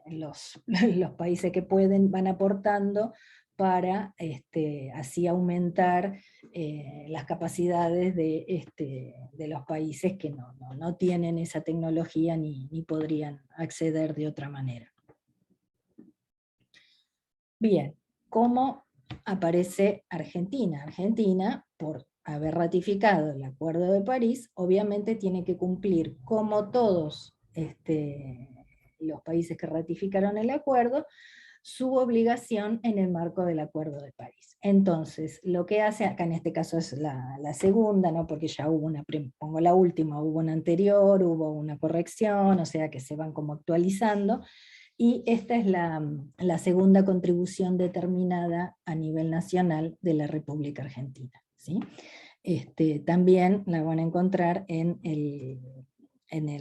los países que pueden van aportando para así aumentar las capacidades de los países que no tienen esa tecnología ni podrían acceder de otra manera. Bien, ¿cómo aparece Argentina? Argentina, por haber ratificado el Acuerdo de París, obviamente tiene que cumplir, como todos los países que ratificaron el acuerdo, su obligación en el marco del Acuerdo de París. Entonces, lo que hace, acá en este caso es la segunda, ¿no? Porque ya hubo pongo la última, hubo una anterior, hubo una corrección, o sea que se van como actualizando, y esta es la segunda contribución determinada a nivel nacional de la República Argentina, ¿sí? También la van a encontrar en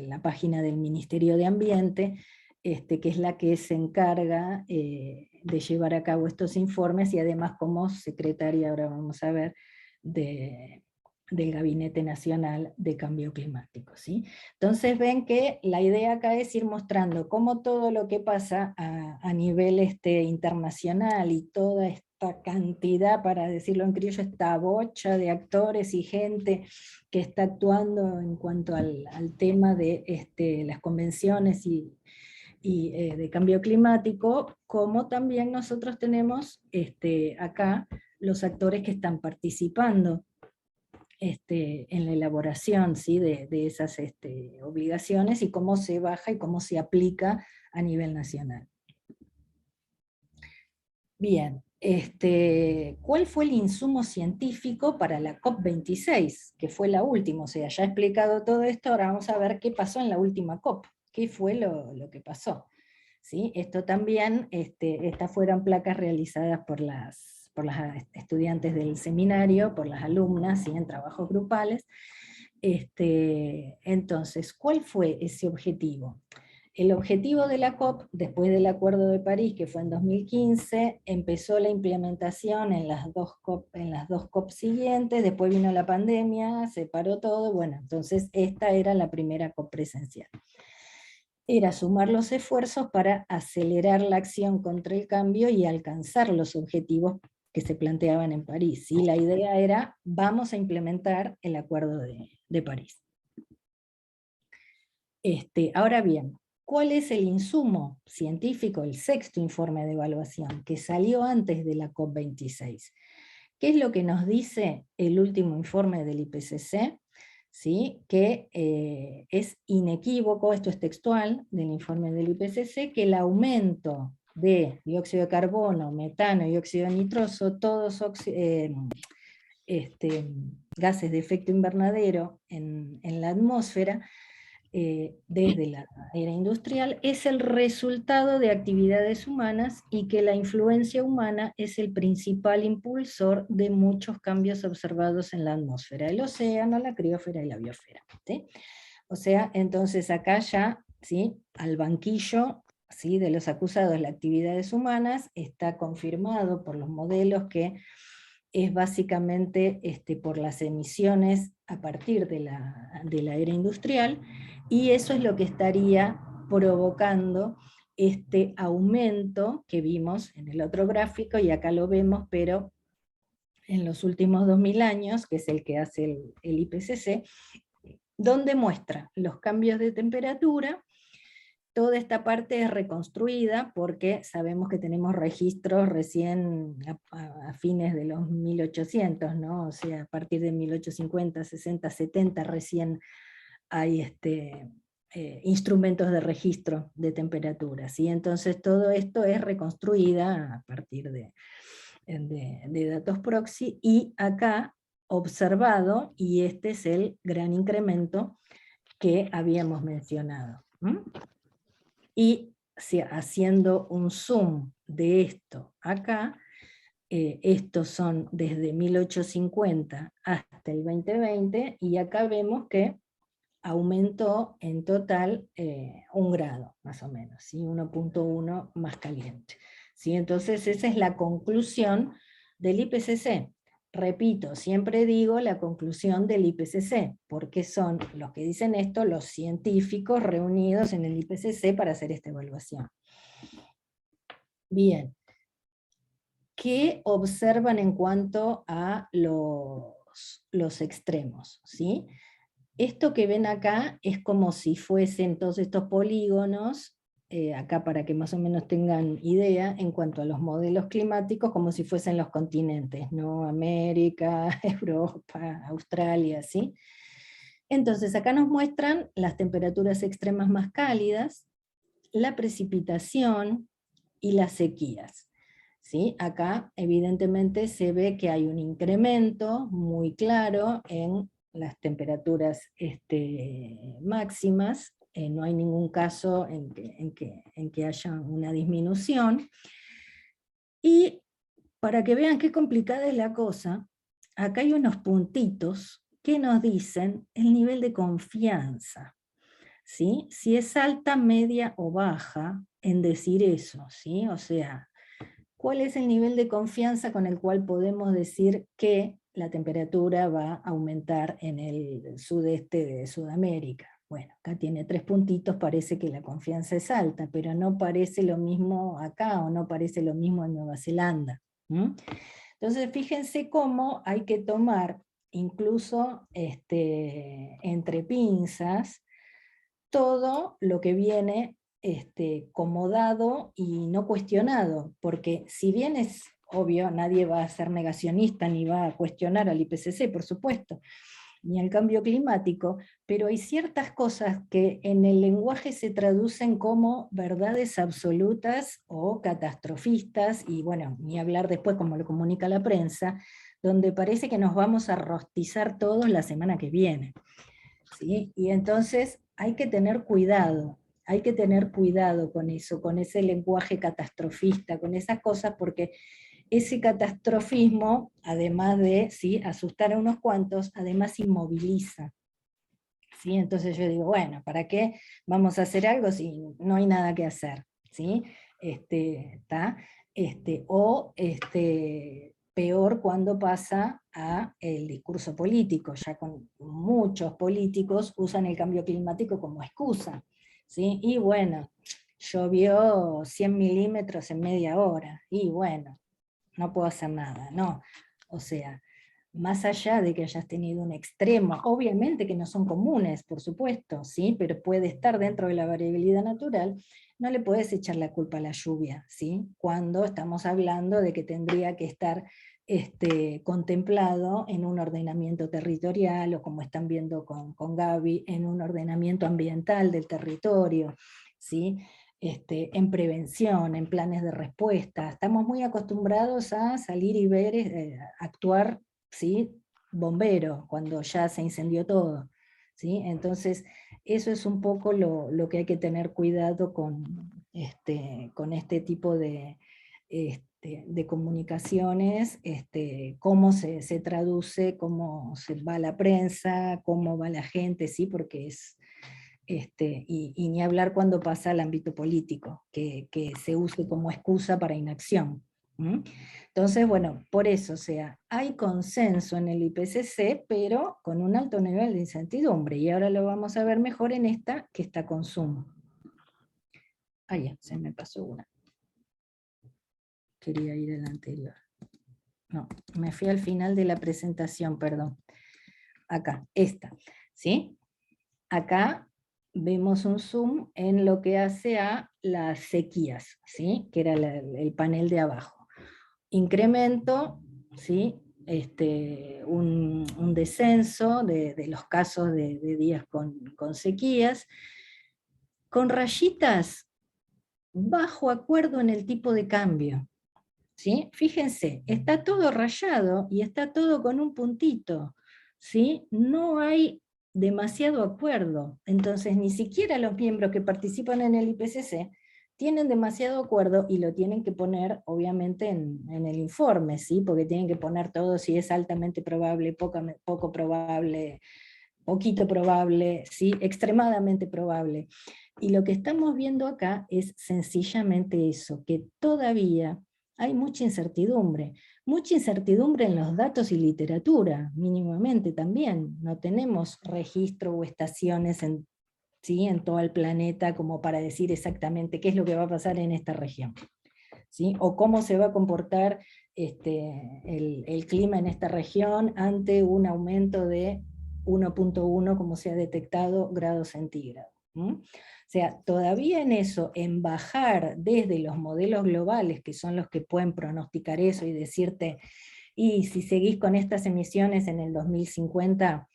la página del Ministerio de Ambiente, que es la que se encarga de llevar a cabo estos informes, y además como secretaria, ahora vamos a ver, del Gabinete Nacional de Cambio Climático, ¿sí? Entonces ven que la idea acá es ir mostrando cómo todo lo que pasa a nivel internacional, y toda esta cantidad, para decirlo en criollo, esta bocha de actores y gente que está actuando en cuanto al tema de las convenciones y de cambio climático, como también nosotros tenemos acá los actores que están participando en la elaboración, ¿sí? de esas obligaciones, y cómo se baja y cómo se aplica a nivel nacional. Bien, ¿cuál fue el insumo científico para la COP26? Que fue la última, o sea, ya he explicado todo esto, ahora vamos a ver qué pasó en la última COP, qué fue lo que pasó. ¿Sí? Esto también, estas fueron placas realizadas por las estudiantes del seminario, por las alumnas, ¿sí? En trabajos grupales. Entonces, ¿cuál fue ese objetivo? El objetivo de la COP, después del Acuerdo de París, que fue en 2015, empezó la implementación en las dos COP siguientes, después vino la pandemia, se paró todo, bueno, entonces esta era la primera COP presencial. Era sumar los esfuerzos para acelerar la acción contra el cambio y alcanzar los objetivos que se planteaban en París. ¿Sí? La idea era, vamos a implementar el Acuerdo de París. Ahora bien, ¿cuál es el insumo científico, el sexto informe de evaluación, que salió antes de la COP26? ¿Qué es lo que nos dice el último informe del IPCC? ¿Sí? Que es inequívoco, esto es textual del informe del IPCC, que el aumento de dióxido de carbono, metano y óxido nitroso, todos gases de efecto invernadero en la atmósfera, desde la era industrial es el resultado de actividades humanas y que la influencia humana es el principal impulsor de muchos cambios observados en la atmósfera, el océano, la criósfera y la biosfera. ¿Sí? O sea, entonces acá ya, ¿sí?, al banquillo, ¿sí?, de los acusados las actividades humanas, está confirmado por los modelos que es básicamente por las emisiones a partir de la era industrial, y eso es lo que estaría provocando este aumento que vimos en el otro gráfico, y acá lo vemos, pero en los últimos 2000 años, que es el que hace el IPCC, donde muestra los cambios de temperatura. Toda esta parte es reconstruida porque sabemos que tenemos registros recién a fines de los 1800, ¿no? O sea, a partir de 1850, 60, 70 recién hay instrumentos de registro de temperaturas, ¿sí? Entonces todo esto es reconstruida a partir de datos proxy, y acá observado, y este es el gran incremento que habíamos mencionado. Y haciendo un zoom de esto acá, estos son desde 1850 hasta el 2020, y acá vemos que aumentó en total 1 grado, más o menos, ¿sí? 1.1 más caliente. ¿Sí? Entonces esa es la conclusión del IPCC. Repito, siempre digo la conclusión del IPCC, porque son los que dicen esto los científicos reunidos en el IPCC para hacer esta evaluación. Bien, ¿qué observan en cuanto a los extremos? ¿Sí? Esto que ven acá es como si fuesen todos estos polígonos, acá para que más o menos tengan idea, en cuanto a los modelos climáticos, como si fuesen los continentes, ¿no? América, Europa, Australia, ¿sí? Entonces acá nos muestran las temperaturas extremas más cálidas, la precipitación y las sequías. ¿Sí? Acá evidentemente se ve que hay un incremento muy claro en las temperaturas máximas, no hay ningún caso en que haya una disminución. Y para que vean qué complicada es la cosa, acá hay unos puntitos que nos dicen el nivel de confianza, ¿sí? Si es alta, media o baja en decir eso, ¿sí? O sea, ¿cuál es el nivel de confianza con el cual podemos decir que la temperatura va a aumentar en el sudeste de Sudamérica? Bueno, acá tiene 3 puntitos, parece que la confianza es alta, pero no parece lo mismo acá, o no parece lo mismo en Nueva Zelanda. Entonces fíjense cómo hay que tomar, incluso entre pinzas, todo lo que viene como dado y no cuestionado, porque si bien es obvio, nadie va a ser negacionista ni va a cuestionar al IPCC, por supuesto, ni al cambio climático, pero hay ciertas cosas que en el lenguaje se traducen como verdades absolutas o catastrofistas, y bueno, ni hablar después como lo comunica la prensa, donde parece que nos vamos a rostizar todos la semana que viene. ¿Sí? Y entonces hay que tener cuidado con eso, con ese lenguaje catastrofista, con esas cosas, porque ese catastrofismo, además de ¿sí?, asustar a unos cuantos, además inmoviliza. ¿Sí? Entonces yo digo, bueno, ¿para qué vamos a hacer algo si no hay nada que hacer? ¿Sí? Peor cuando pasa a el discurso político, ya con muchos políticos usan el cambio climático como excusa, ¿sí? Y bueno, llovió 100 milímetros en media hora, y bueno, no puedo hacer nada, no. O sea, más allá de que hayas tenido un extremo, obviamente que no son comunes, por supuesto, ¿sí? Pero puede estar dentro de la variabilidad natural, no le puedes echar la culpa a la lluvia, ¿sí? Cuando estamos hablando de que tendría que estar contemplado en un ordenamiento territorial, o como están viendo con Gaby, en un ordenamiento ambiental del territorio, ¿sí? En prevención, en planes de respuesta. Estamos muy acostumbrados a salir y ver, actuar, ¿sí?, bombero, cuando ya se incendió todo. ¿sí? Entonces, eso es un poco lo que hay que tener cuidado con este tipo de comunicaciones, cómo se traduce, cómo se va a la prensa, cómo va la gente, ¿sí? Porque y ni hablar cuando pasa al ámbito político, que se use como excusa para inacción. ¿Mm? Entonces, bueno, por eso, o sea, hay consenso en el IPCC, pero con un alto nivel de incertidumbre, y ahora lo vamos a ver mejor en esta, que está con Zoom. Ah, ya, se me pasó una. Quería ir a la anterior. No, me fui al final de la presentación, perdón. Acá, esta, ¿sí? Acá vemos un zoom en lo que hace a las sequías, ¿sí? Que era el panel de abajo. Incremento, ¿sí? Un descenso de los casos de días con sequías, con rayitas bajo acuerdo en el tipo de cambio. ¿Sí? Fíjense, está todo rayado y está todo con un puntito, ¿sí? No hay demasiado acuerdo, entonces ni siquiera los miembros que participan en el IPCC tienen demasiado acuerdo y lo tienen que poner obviamente en el informe, ¿sí? Porque tienen que poner todo si es altamente probable, poco probable, poquito probable, ¿sí? Extremadamente probable. Y lo que estamos viendo acá es sencillamente eso, que todavía hay mucha incertidumbre en los datos y literatura, mínimamente también. No tenemos registro o estaciones ¿sí? en todo el planeta como para decir exactamente qué es lo que va a pasar en esta región, ¿sí? O cómo se va a comportar el clima en esta región ante un aumento de 1.1, como se ha detectado, grados centígrados. O sea, todavía en eso, en bajar desde los modelos globales, que son los que pueden pronosticar eso y decirte, y si seguís con estas emisiones en el 2050,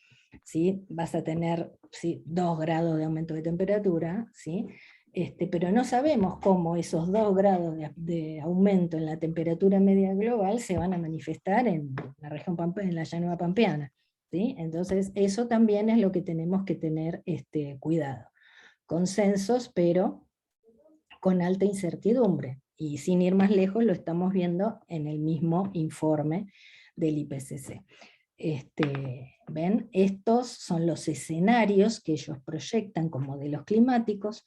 ¿sí? vas a tener, ¿sí? 2 grados de aumento de temperatura, ¿sí? Pero no sabemos cómo esos 2 grados de aumento en la temperatura media global se van a manifestar en la región en la llanura pampeana. ¿Sí? Entonces eso también es lo que tenemos que tener cuidado. Consensos, pero con alta incertidumbre. Y sin ir más lejos, lo estamos viendo en el mismo informe del IPCC. ¿Ven? Estos son los escenarios que ellos proyectan como modelos climáticos,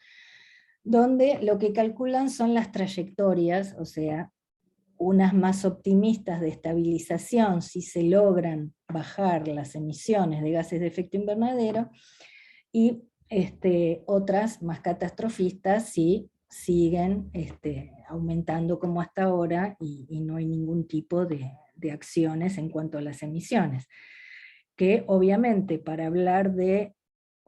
donde lo que calculan son las trayectorias, o sea, unas más optimistas de estabilización si se logran bajar las emisiones de gases de efecto invernadero, y otras más catastrofistas si siguen aumentando como hasta ahora y no hay ningún tipo de acciones en cuanto a las emisiones. Que obviamente para hablar de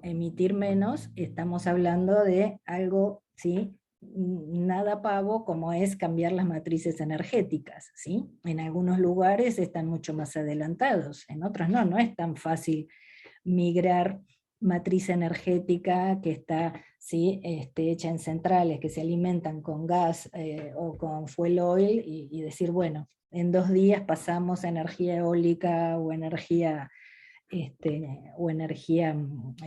emitir menos, estamos hablando de algo, ¿sí? Nada pavo como es cambiar las matrices energéticas, ¿sí? En algunos lugares están mucho más adelantados, en otros no, no es tan fácil migrar matriz energética que está, ¿sí? Hecha en centrales que se alimentan con gas o con fuel oil y decir, bueno, en 2 días pasamos a energía eólica o energía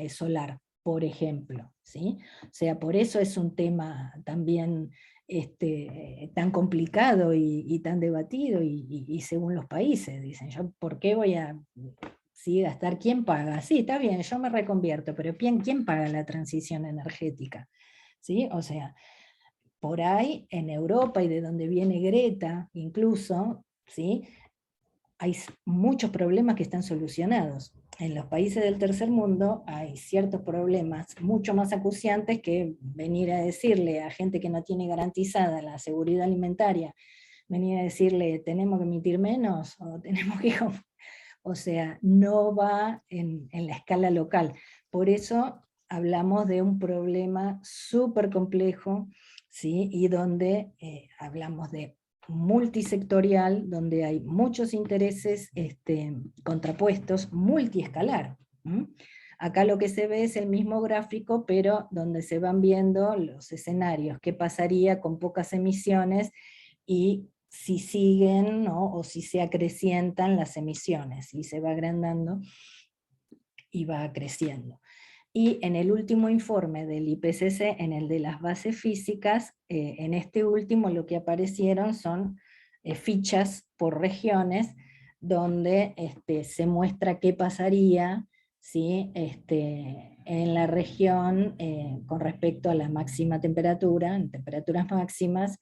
solar, por ejemplo, ¿sí? O sea, por eso es un tema también tan complicado y tan debatido y según los países, dicen, yo, ¿por qué voy a ¿sí? gastar? ¿Quién paga? Sí, está bien, yo me reconvierto, pero ¿quién paga la transición energética? ¿Sí? O sea, por ahí en Europa y de donde viene Greta, incluso, ¿sí? hay muchos problemas que están solucionados. En los países del tercer mundo hay ciertos problemas mucho más acuciantes que venir a decirle a gente que no tiene garantizada la seguridad alimentaria, venir a decirle tenemos que emitir menos, o tenemos que... O sea, no va en la escala local. Por eso hablamos de un problema súper complejo, ¿sí? Y donde hablamos de multisectorial, donde hay muchos intereses contrapuestos, multiescalar. ¿Mm? Acá lo que se ve es el mismo gráfico, pero donde se van viendo los escenarios, qué pasaría con pocas emisiones y si siguen, ¿no? o si se acrecientan las emisiones, y se va agrandando y va creciendo. Y en el último informe del IPCC, en el de las bases físicas, en este último lo que aparecieron son fichas por regiones, donde se muestra qué pasaría, ¿sí? En la región con respecto a la máxima temperatura, en temperaturas máximas,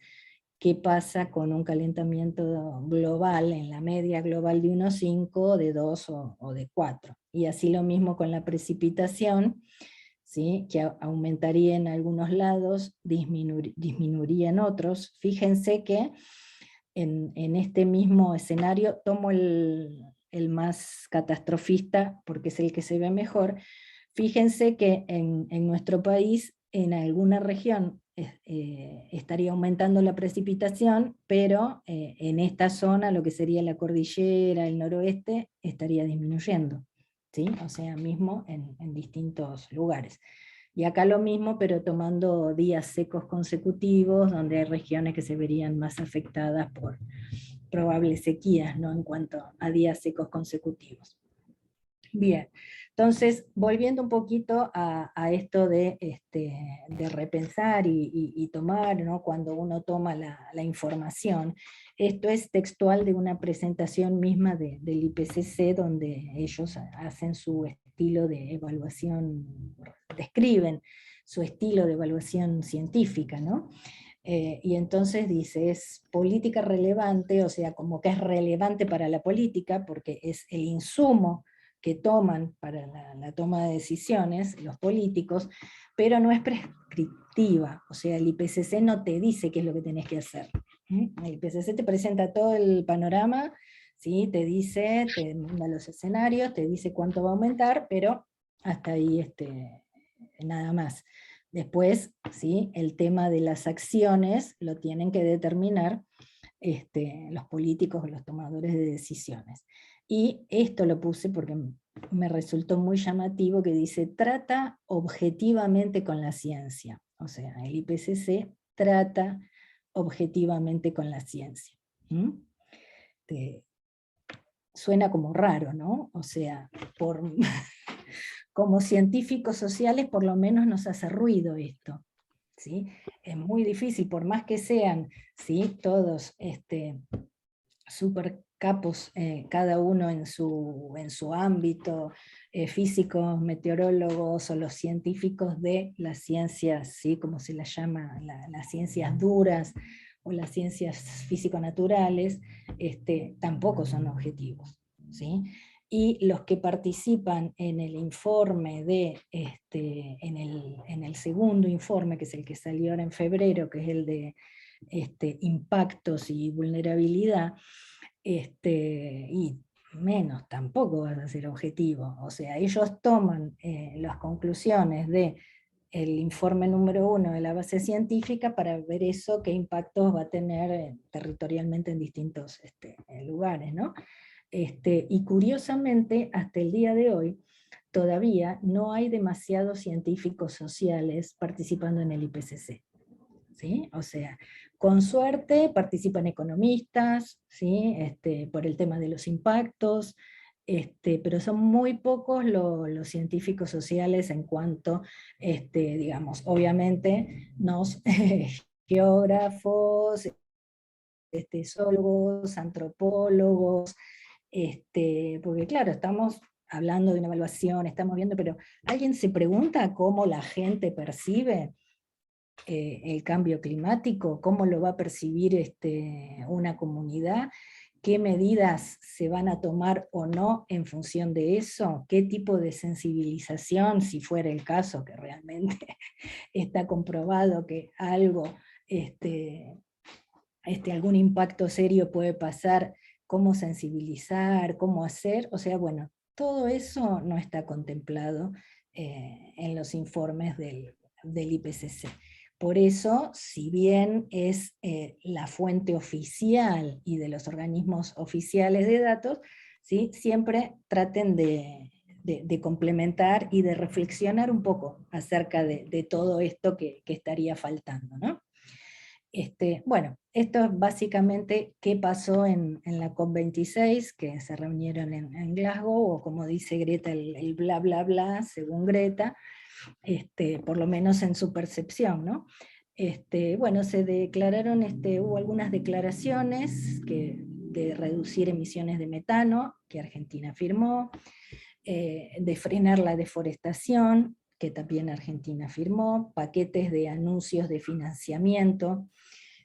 qué pasa con un calentamiento global, en la media global de 1,5, de 2 o de 4. Y así lo mismo con la precipitación, ¿sí? Que aumentaría en algunos lados, disminuiría en otros. Fíjense que en este mismo escenario, tomo el más catastrofista porque es el que se ve mejor. Fíjense que en nuestro país, en alguna región, estaría aumentando la precipitación, pero en esta zona, lo que sería la cordillera, el noroeste, estaría disminuyendo, ¿sí? O sea, mismo en distintos lugares. Y acá lo mismo, pero tomando días secos consecutivos, donde hay regiones que se verían más afectadas por probables sequías, ¿no? En cuanto a días secos consecutivos. Bien, entonces, volviendo un poquito a esto de repensar y tomar, ¿no? Cuando uno toma la información, esto es textual de una presentación misma del IPCC, donde ellos hacen su estilo de evaluación, describen su estilo de evaluación científica, ¿no? Y entonces dice, es política relevante, o sea, como que es relevante para la política, porque es el insumo que toman para la toma de decisiones los políticos, pero no es prescriptiva, o sea, el IPCC no te dice qué es lo que tenés que hacer. El IPCC te presenta todo el panorama, ¿sí? Te dice, te manda los escenarios, te dice cuánto va a aumentar, pero hasta ahí nada más. Después, ¿sí? El tema de las acciones lo tienen que determinar los políticos o los tomadores de decisiones. Y esto lo puse porque me resultó muy llamativo, que dice, trata objetivamente con la ciencia. O sea, el IPCC trata objetivamente con la ciencia. ¿Mm? Suena como raro, ¿no? O sea, como científicos sociales por lo menos nos hace ruido esto, ¿sí? Es muy difícil, por más que sean, ¿sí? Todos super capos, cada uno en su ámbito, físicos, meteorólogos o los científicos de las ciencias, ¿sí? Como se las llama, las ciencias duras o las ciencias físico-naturales, tampoco son objetivos, ¿sí? Y los que participan en el informe en el segundo informe, que es el que salió ahora en febrero, que es el de impactos y vulnerabilidad, y menos, tampoco vas a ser objetivo. O sea, ellos toman las conclusiones del informe número 1 de la base científica para ver eso, qué impactos va a tener territorialmente en distintos lugares, ¿no? Y curiosamente, hasta el día de hoy, todavía no hay demasiados científicos sociales participando en el IPCC. ¿Sí? O sea, con suerte participan economistas, ¿sí? Por el tema de los impactos, pero son muy pocos los científicos sociales en cuanto, digamos, obviamente, geógrafos, zoólogos, antropólogos, porque claro, estamos hablando de una evaluación, estamos viendo, pero ¿alguien se pregunta cómo la gente percibe el cambio climático? ¿Cómo lo va a percibir una comunidad? ¿Qué medidas se van a tomar o no en función de eso? ¿Qué tipo de sensibilización, si fuera el caso, que realmente está comprobado que algo, algún impacto serio puede pasar, cómo sensibilizar, cómo hacer? O sea, bueno, todo eso no está contemplado en los informes del IPCC. Por eso, si bien es la fuente oficial y de los organismos oficiales de datos, ¿sí? Siempre traten de complementar y de reflexionar un poco acerca de todo esto que estaría faltando, ¿no? Bueno, esto es básicamente qué pasó en la COP26, que se reunieron en Glasgow, o como dice Greta, el bla bla bla, según Greta, por lo menos en su percepción, ¿no? Bueno, se declararon, hubo algunas declaraciones de reducir emisiones de metano, que Argentina firmó, de frenar la deforestación, que también Argentina firmó, paquetes de anuncios de financiamiento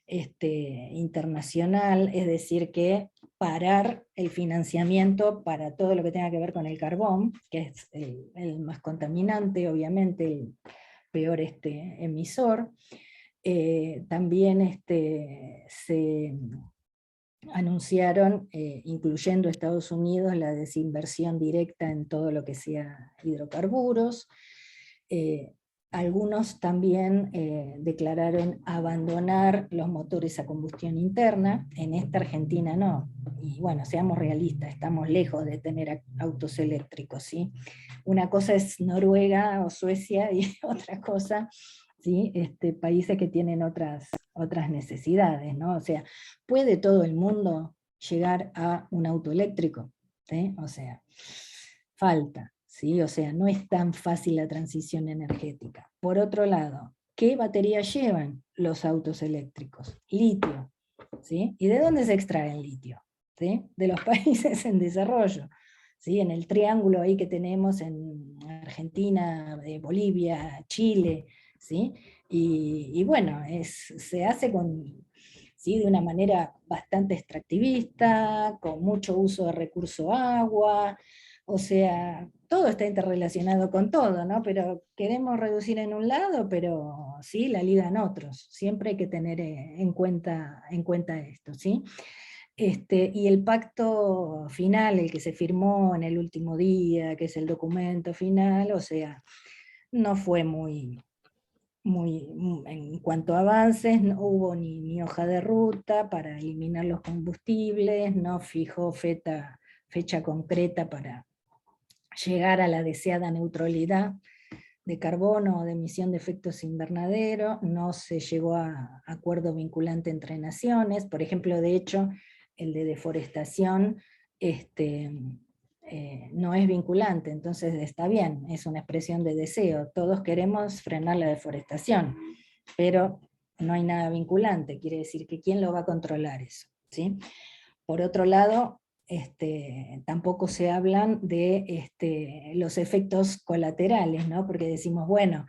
internacional, es decir, que parar el financiamiento para todo lo que tenga que ver con el carbón, que es el más contaminante, obviamente, el peor emisor. También se anunciaron, incluyendo Estados Unidos, la desinversión directa en todo lo que sea hidrocarburos. Algunos también declararon abandonar los motores a combustión interna. En esta Argentina no. Y bueno, seamos realistas, estamos lejos de tener autos eléctricos, ¿sí? Una cosa es Noruega o Suecia y otra cosa, ¿sí? Países que tienen otras necesidades, ¿no? O sea, ¿puede todo el mundo llegar a un auto eléctrico? ¿Sí? O sea, falta, ¿sí? O sea, no es tan fácil la transición energética. Por otro lado, ¿qué batería llevan los autos eléctricos? Litio, ¿sí? ¿Y de dónde se extrae el litio? ¿Sí? De los países en desarrollo, ¿sí? En el triángulo ahí que tenemos en Argentina, Bolivia, Chile, ¿sí? Y bueno, se hace ¿sí? De una manera bastante extractivista, con mucho uso de recurso agua, o sea, todo está interrelacionado con todo, ¿no? Pero queremos reducir en un lado, pero sí, la liga en otros. Siempre hay que tener en cuenta esto, ¿sí? Y el pacto final, el que se firmó en el último día, que es el documento final, o sea, no fue en cuanto a avances, no hubo ni hoja de ruta para eliminar los combustibles, no fijó fecha concreta para llegar a la deseada neutralidad de carbono o de emisión de efectos invernadero, no se llegó a acuerdo vinculante entre naciones, por ejemplo, de hecho, el de deforestación no es vinculante, entonces está bien, es una expresión de deseo, todos queremos frenar la deforestación, pero no hay nada vinculante, quiere decir que ¿quién lo va a controlar eso? ¿Sí? Por otro lado, tampoco se hablan de los efectos colaterales, ¿no? Porque decimos, bueno,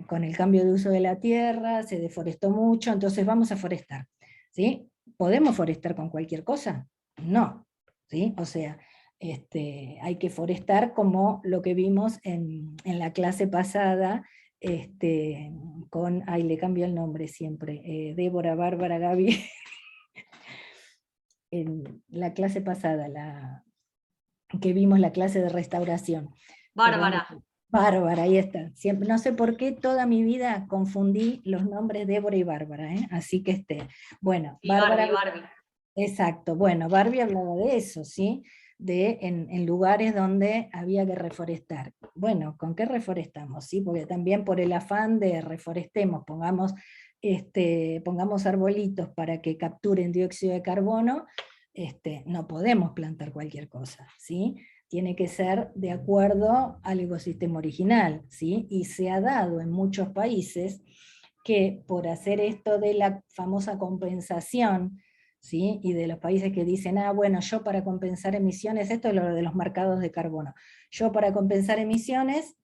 con el cambio de uso de la tierra se deforestó mucho, entonces vamos a forestar, ¿sí? ¿Podemos forestar con cualquier cosa? No, ¿sí? O sea, hay que forestar como lo que vimos en la clase pasada, con, le cambio el nombre siempre, Débora, Bárbara, Gaby, en la clase pasada, que vimos la clase de restauración. Bárbara. Bárbara, ahí está. Siempre, no sé por qué toda mi vida confundí los nombres Débora y Bárbara, ¿eh? Así que bueno, Y Bárbara. Barbie. Exacto, bueno, Barbie hablaba de eso, ¿sí? En lugares donde había que reforestar. Bueno, ¿con qué reforestamos? ¿Sí? Porque también por el afán de reforestemos, pongamos arbolitos para que capturen dióxido de carbono, no podemos plantar cualquier cosa, ¿sí? Tiene que ser de acuerdo al ecosistema original, ¿sí? Y se ha dado en muchos países que por hacer esto de la famosa compensación, ¿sí? Y de los países que dicen, bueno, yo para compensar emisiones, esto es lo de los marcados de carbono, yo para compensar emisiones,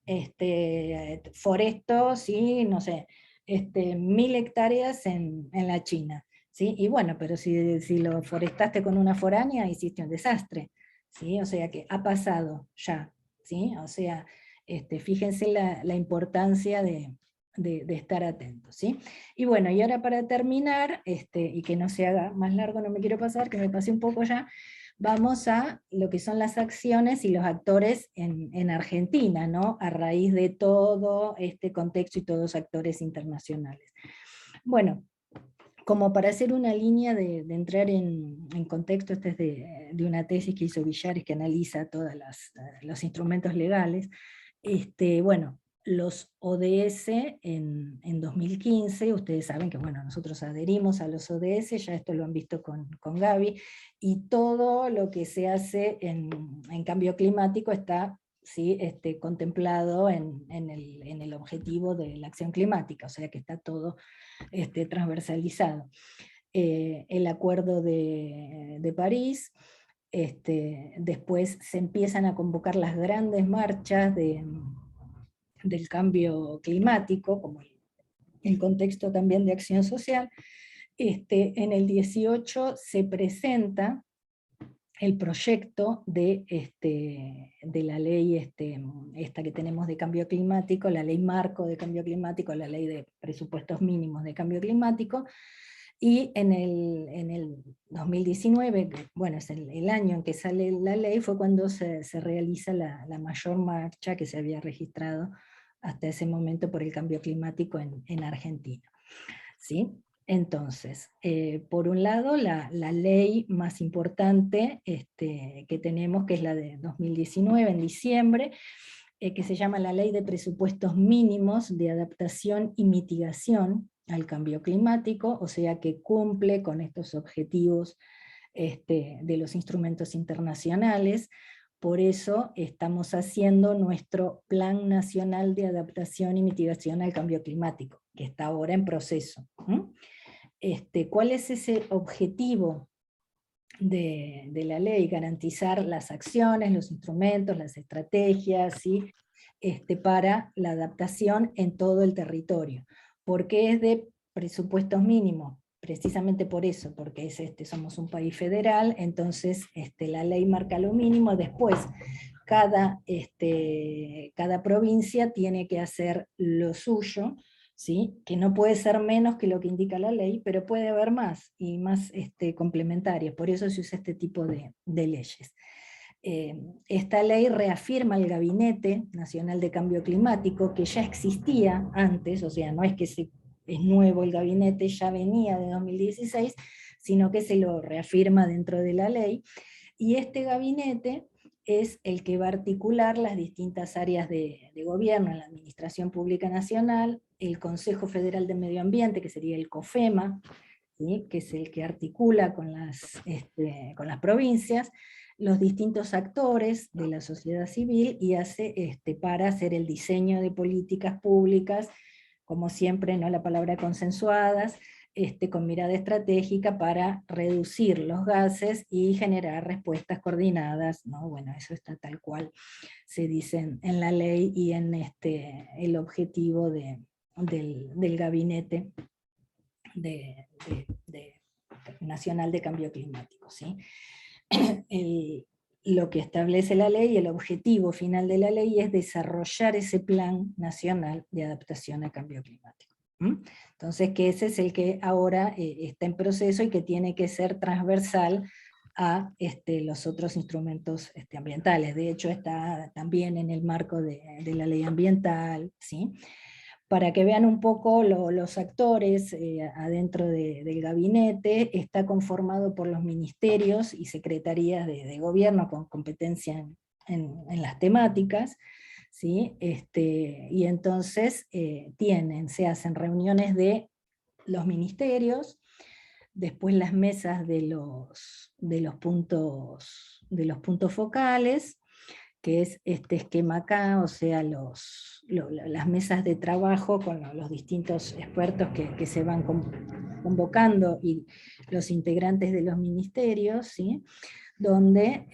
foresto, ¿sí? No sé, 1000 hectáreas en la China, ¿sí? Y bueno, pero si lo forestaste con una foránea, hiciste un desastre, ¿sí? O sea que ha pasado ya, ¿sí? O sea, fíjense la importancia de estar atentos, ¿sí? Y bueno, y ahora para terminar, y que no se haga más largo, no me quiero pasar, que me pasé un poco ya, vamos a lo que son las acciones y los actores en Argentina, ¿no? A raíz de todo este contexto y todos los actores internacionales. Bueno, como para hacer una línea de entrar en contexto, este es de una tesis que hizo Villares que analiza todos los instrumentos legales. Bueno, los ODS en 2015, ustedes saben que bueno, nosotros adherimos a los ODS, ya esto lo han visto con Gaby, y todo lo que se hace en cambio climático está ¿sí? Contemplado en el objetivo de la acción climática, o sea que está todo transversalizado. El Acuerdo de París, después se empiezan a convocar las grandes marchas del cambio climático, como el contexto también de acción social. En el 18 se presenta el proyecto de la ley esta que tenemos de cambio climático, la ley marco de cambio climático, la ley de presupuestos mínimos de cambio climático, y en el 2019, bueno, es el año en que sale la ley, fue cuando se realiza la mayor marcha que se había registrado hasta ese momento por el cambio climático en Argentina. ¿Sí? Entonces, por un lado, la ley más importante que tenemos, que es la de 2019, en diciembre, que se llama la Ley de Presupuestos Mínimos de Adaptación y Mitigación al Cambio Climático, o sea que cumple con estos objetivos de los instrumentos internacionales. Por eso estamos haciendo nuestro Plan Nacional de Adaptación y Mitigación al Cambio Climático, que está ahora en proceso. ¿Cuál es ese objetivo de la ley? Garantizar las acciones, los instrumentos, las estrategias, ¿sí? Para la adaptación en todo el territorio. ¿Por qué es de presupuestos mínimos? Precisamente por eso, porque somos un país federal, entonces la ley marca lo mínimo, después cada provincia tiene que hacer lo suyo, ¿sí? Que no puede ser menos que lo que indica la ley, pero puede haber más, y más complementarias, por eso se usa este tipo de leyes. Esta ley reafirma el Gabinete Nacional de Cambio Climático, que ya existía antes, o sea, no es que es nuevo el gabinete, ya venía de 2016, sino que se lo reafirma dentro de la ley, y este gabinete es el que va a articular las distintas áreas de gobierno en la Administración Pública Nacional, el Consejo Federal de Medio Ambiente, que sería el COFEMA, ¿sí? Que es el que articula con las provincias, los distintos actores de la sociedad civil, y hace para hacer el diseño de políticas públicas, como siempre, no la palabra consensuadas, con mirada estratégica para reducir los gases y generar respuestas coordinadas, ¿no? Bueno, eso está tal cual se dice en la ley y en el objetivo del Gabinete Nacional de Cambio Climático, ¿sí? Lo que establece la ley, el objetivo final de la ley, es desarrollar ese plan nacional de adaptación al cambio climático. Entonces, que ese es el que ahora está en proceso y que tiene que ser transversal a los otros instrumentos ambientales. De hecho, está también en el marco de la ley ambiental, ¿sí? Para que vean un poco los actores adentro del gabinete, está conformado por los ministerios y secretarías de gobierno con competencia en las temáticas, ¿sí? Y entonces se hacen reuniones de los ministerios, después las mesas de los puntos focales, que es este esquema acá, o sea, las mesas de trabajo con los distintos expertos que se van convocando, y los integrantes de los ministerios, ¿sí? Donde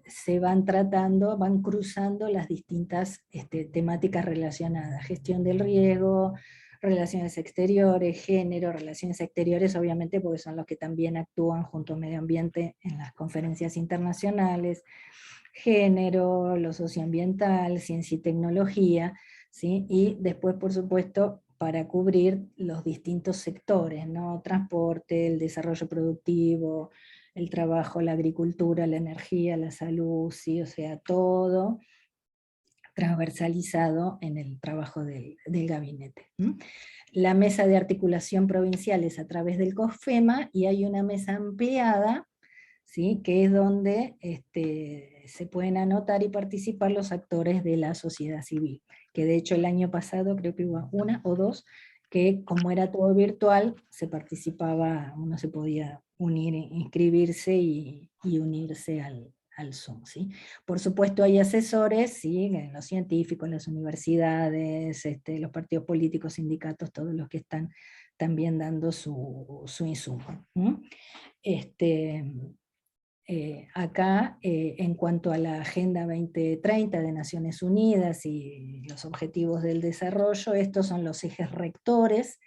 se van tratando, van cruzando las distintas temáticas relacionadas: gestión del riesgo, relaciones exteriores, género, relaciones exteriores, obviamente porque son los que también actúan junto a medio ambiente en las conferencias internacionales, género, lo socioambiental, ciencia y tecnología, ¿sí? Y después, por supuesto, para cubrir los distintos sectores, ¿no? Transporte, el desarrollo productivo, el trabajo, la agricultura, la energía, la salud, ¿sí? O sea, todo transversalizado en el trabajo del gabinete. La mesa de articulación provincial es a través del COFEMA, y hay una mesa ampliada, ¿sí? Que es donde se pueden anotar y participar los actores de la sociedad civil, que de hecho el año pasado creo que hubo una o dos, que como era todo virtual, se participaba, uno se podía unir, inscribirse y unirse al al Zoom, ¿sí? Por supuesto hay asesores, ¿sí? Los científicos, las universidades, los partidos políticos, sindicatos, todos los que están también dando su insumo. Acá, en cuanto a la Agenda 2030 de Naciones Unidas y los objetivos del desarrollo, estos son los ejes rectores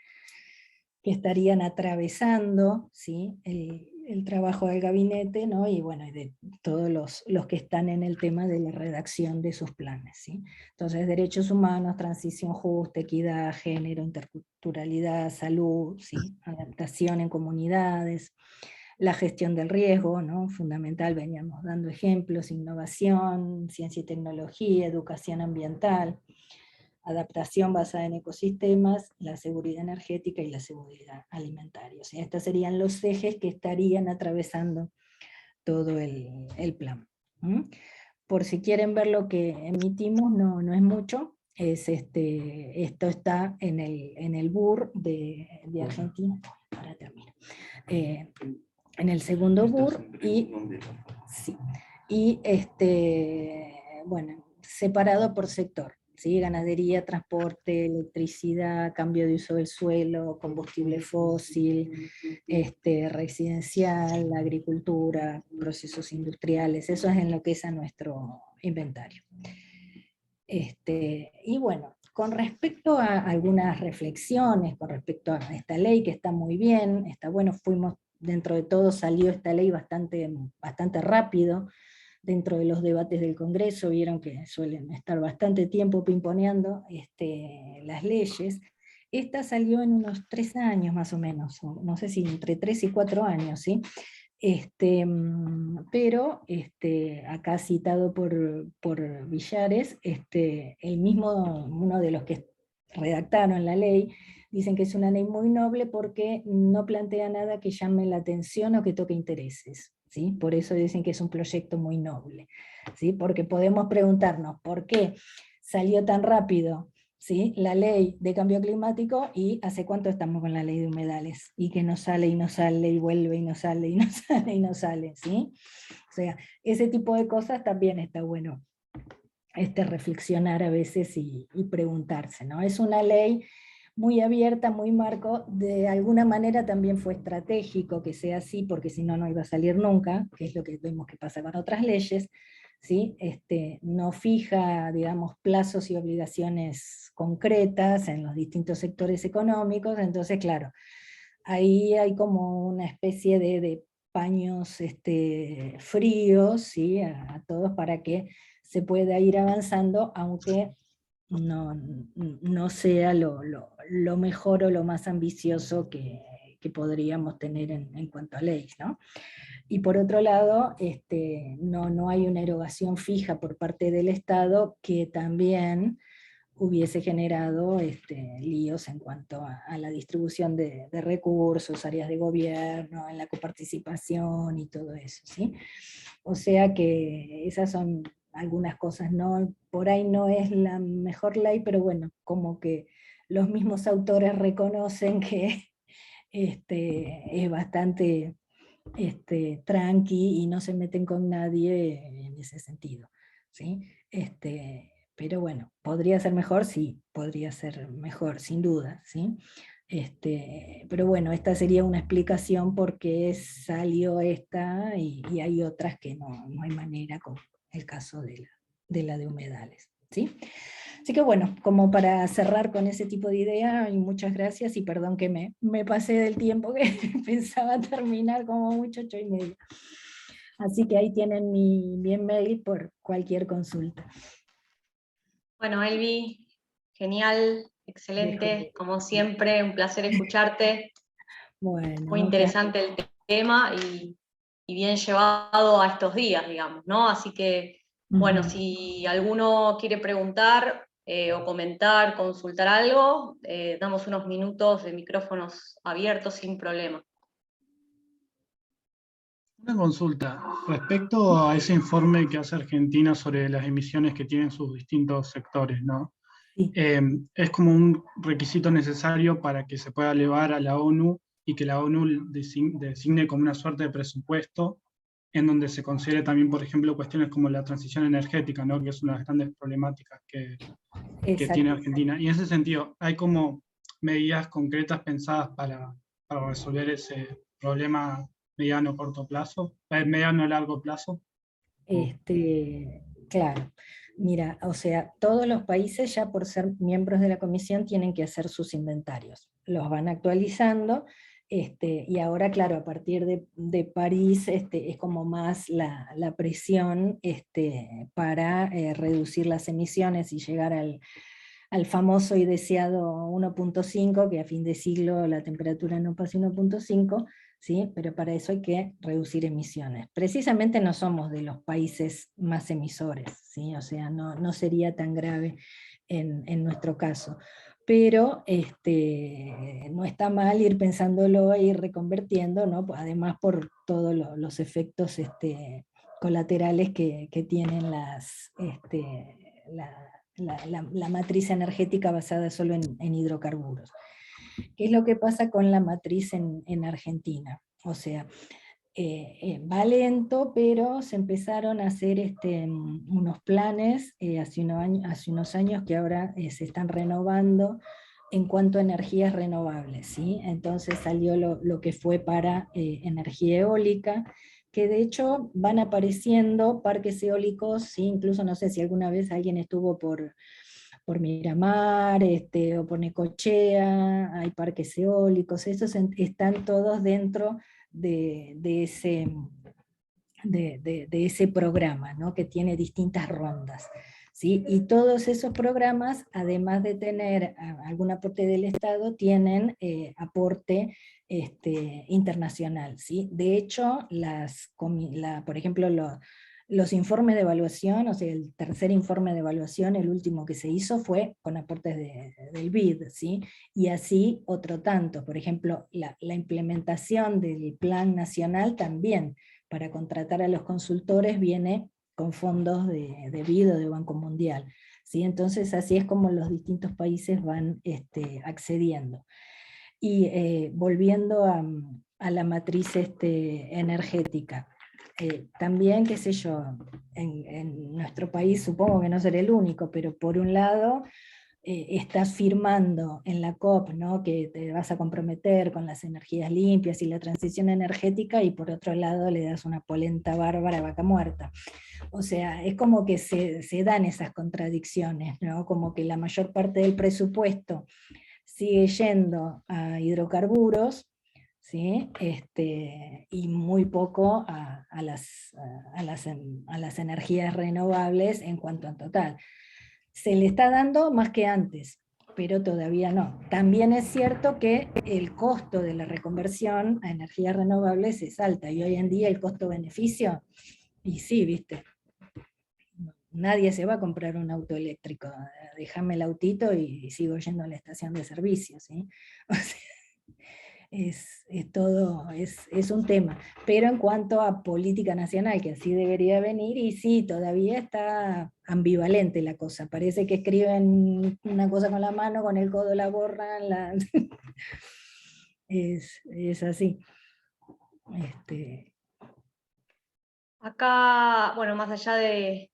que estarían atravesando, ¿sí? el trabajo del gabinete, ¿no? Y bueno, y de todos los que están en el tema de la redacción de sus planes, ¿sí? Entonces, derechos humanos, transición justa, equidad, género, interculturalidad, salud, ¿sí? Adaptación en comunidades, la gestión del riesgo, ¿no? Fundamental, veníamos dando ejemplos, innovación, ciencia y tecnología, educación ambiental, adaptación basada en ecosistemas, la seguridad energética y la seguridad alimentaria. O sea, estos serían los ejes que estarían atravesando todo el plan. Por si quieren ver lo que emitimos, no es mucho, esto está en el BUR de Argentina, para terminar. En el segundo BUR, sí, y bueno, separado por sector, ¿sí? Ganadería, transporte, electricidad, cambio de uso del suelo, combustible fósil, residencial, agricultura, procesos industriales, eso es en lo que es a nuestro inventario. Y bueno, con respecto a algunas reflexiones, con respecto a esta ley que está muy bien, está bueno, dentro de todo salió esta ley bastante rápido, dentro de los debates del Congreso, vieron que suelen estar bastante tiempo pimponeando las leyes. Esta salió en unos 3 años más o menos, no sé si entre 3 y 4 años, ¿sí? Pero acá citado por Villares, el mismo, uno de los que redactaron la ley, dicen que es una ley muy noble porque no plantea nada que llame la atención o que toque intereses, ¿sí? Por eso dicen que es un proyecto muy noble, ¿sí? Porque podemos preguntarnos por qué salió tan rápido, ¿sí? La ley de cambio climático, y hace cuánto estamos con la ley de humedales, y que no sale y no sale, y vuelve y no sale y no sale y no sale, ¿sí? O sea, ese tipo de cosas también está bueno reflexionar a veces y preguntarse, ¿no? Es una ley muy abierta, muy marco, de alguna manera también fue estratégico que sea así, porque si no, no iba a salir nunca, que es lo que vemos que pasa con otras leyes, ¿sí? No fija, digamos, plazos y obligaciones concretas en los distintos sectores económicos, entonces, claro, ahí hay como una especie de paños fríos, ¿sí? A todos para que se pueda ir avanzando, aunque no sea lo mejor o lo más ambicioso que podríamos tener en cuanto a leyes, ¿no? Y por otro lado, no hay una erogación fija por parte del Estado que también hubiese generado líos en cuanto a la distribución de recursos, áreas de gobierno, en la coparticipación y todo eso, ¿sí? O sea que esas son algunas cosas, ¿no? Por ahí no es la mejor ley, pero bueno, como que los mismos autores reconocen que es bastante tranqui y no se meten con nadie en ese sentido, ¿sí? Pero bueno, ¿podría ser mejor? Sí, podría ser mejor, sin duda, ¿sí? Pero bueno, esta sería una explicación por qué salió esta y hay otras que no hay manera, como el caso de la de humedales, ¿sí? Así que bueno, como para cerrar con ese tipo de idea, y muchas gracias, y perdón que me pasé del tiempo que pensaba terminar como mucho 8:30. Así que ahí tienen mi email por cualquier consulta. Bueno, Elvi, genial, excelente, como siempre, un placer escucharte. Bueno, Muy interesante el tema y bien llevado a estos días, digamos, ¿no? Así que, bueno, si alguno quiere preguntar o comentar, consultar algo, damos unos minutos de micrófonos abiertos sin problema. Una consulta respecto a ese informe que hace Argentina sobre las emisiones que tienen sus distintos sectores, ¿no? Sí. Es como un requisito necesario para que se pueda elevar a la ONU y que la ONU designe como una suerte de presupuesto en donde se considere también, por ejemplo, cuestiones como la transición energética, ¿no? Que es una de las grandes problemáticas que tiene Argentina. Y en ese sentido, ¿hay como medidas concretas pensadas para resolver ese problema mediano corto plazo, mediano largo plazo? Claro, mira, o sea, todos los países ya por ser miembros de la comisión tienen que hacer sus inventarios, los van actualizando, y ahora, claro, a partir de París es como más la presión para reducir las emisiones y llegar al famoso y deseado 1.5, que a fin de siglo la temperatura no pase 1.5, ¿sí? Pero para eso hay que reducir emisiones. Precisamente no somos de los países más emisores, ¿sí? O sea, no sería tan grave en nuestro caso. Pero no está mal ir pensándolo e ir reconvirtiendo, ¿no? Además por todos los efectos colaterales que tienen la matriz energética basada solo en hidrocarburos. ¿Qué es lo que pasa con la matriz en Argentina? O sea, va lento, pero se empezaron a hacer unos planes hace unos años que ahora se están renovando en cuanto a energías renovables, ¿sí? Entonces salió lo que fue para energía eólica, que de hecho van apareciendo parques eólicos, ¿sí? Incluso no sé si alguna vez alguien estuvo por Miramar, o por Necochea, hay parques eólicos, esos están todos dentro de ese programa, ¿no? Que tiene distintas rondas. ¿Sí? Y todos esos programas, además de tener algún aporte del Estado, tienen aporte internacional. ¿Sí? De hecho, por ejemplo, los informes de evaluación, o sea, el tercer informe de evaluación, el último que se hizo fue con aportes del BID, ¿sí? Y así otro tanto. Por ejemplo, la implementación del Plan Nacional también, para contratar a los consultores, viene con fondos de BID o de Banco Mundial, ¿sí? Entonces así es como los distintos países van accediendo. Y volviendo a la matriz energética, también, qué sé yo, en nuestro país, supongo que no seré el único, pero por un lado estás firmando en la COP, ¿no? Que te vas a comprometer con las energías limpias y la transición energética, y por otro lado le das una polenta bárbara a vaca muerta. O sea, es como que se dan esas contradicciones, ¿no? Como que la mayor parte del presupuesto sigue yendo a hidrocarburos, ¿sí? Y muy poco a las energías renovables en cuanto a total. Se le está dando más que antes, pero todavía no. También es cierto que el costo de la reconversión a energías renovables es alta, y hoy en día el costo-beneficio, y sí, viste, nadie se va a comprar un auto eléctrico, déjame el autito y sigo yendo a la estación de servicio, ¿sí? O sea, es un tema. Pero en cuanto a política nacional, que así debería venir, y sí, todavía está ambivalente la cosa. Parece que escriben una cosa con la mano, con el codo la borran, es así. Acá, bueno, más allá de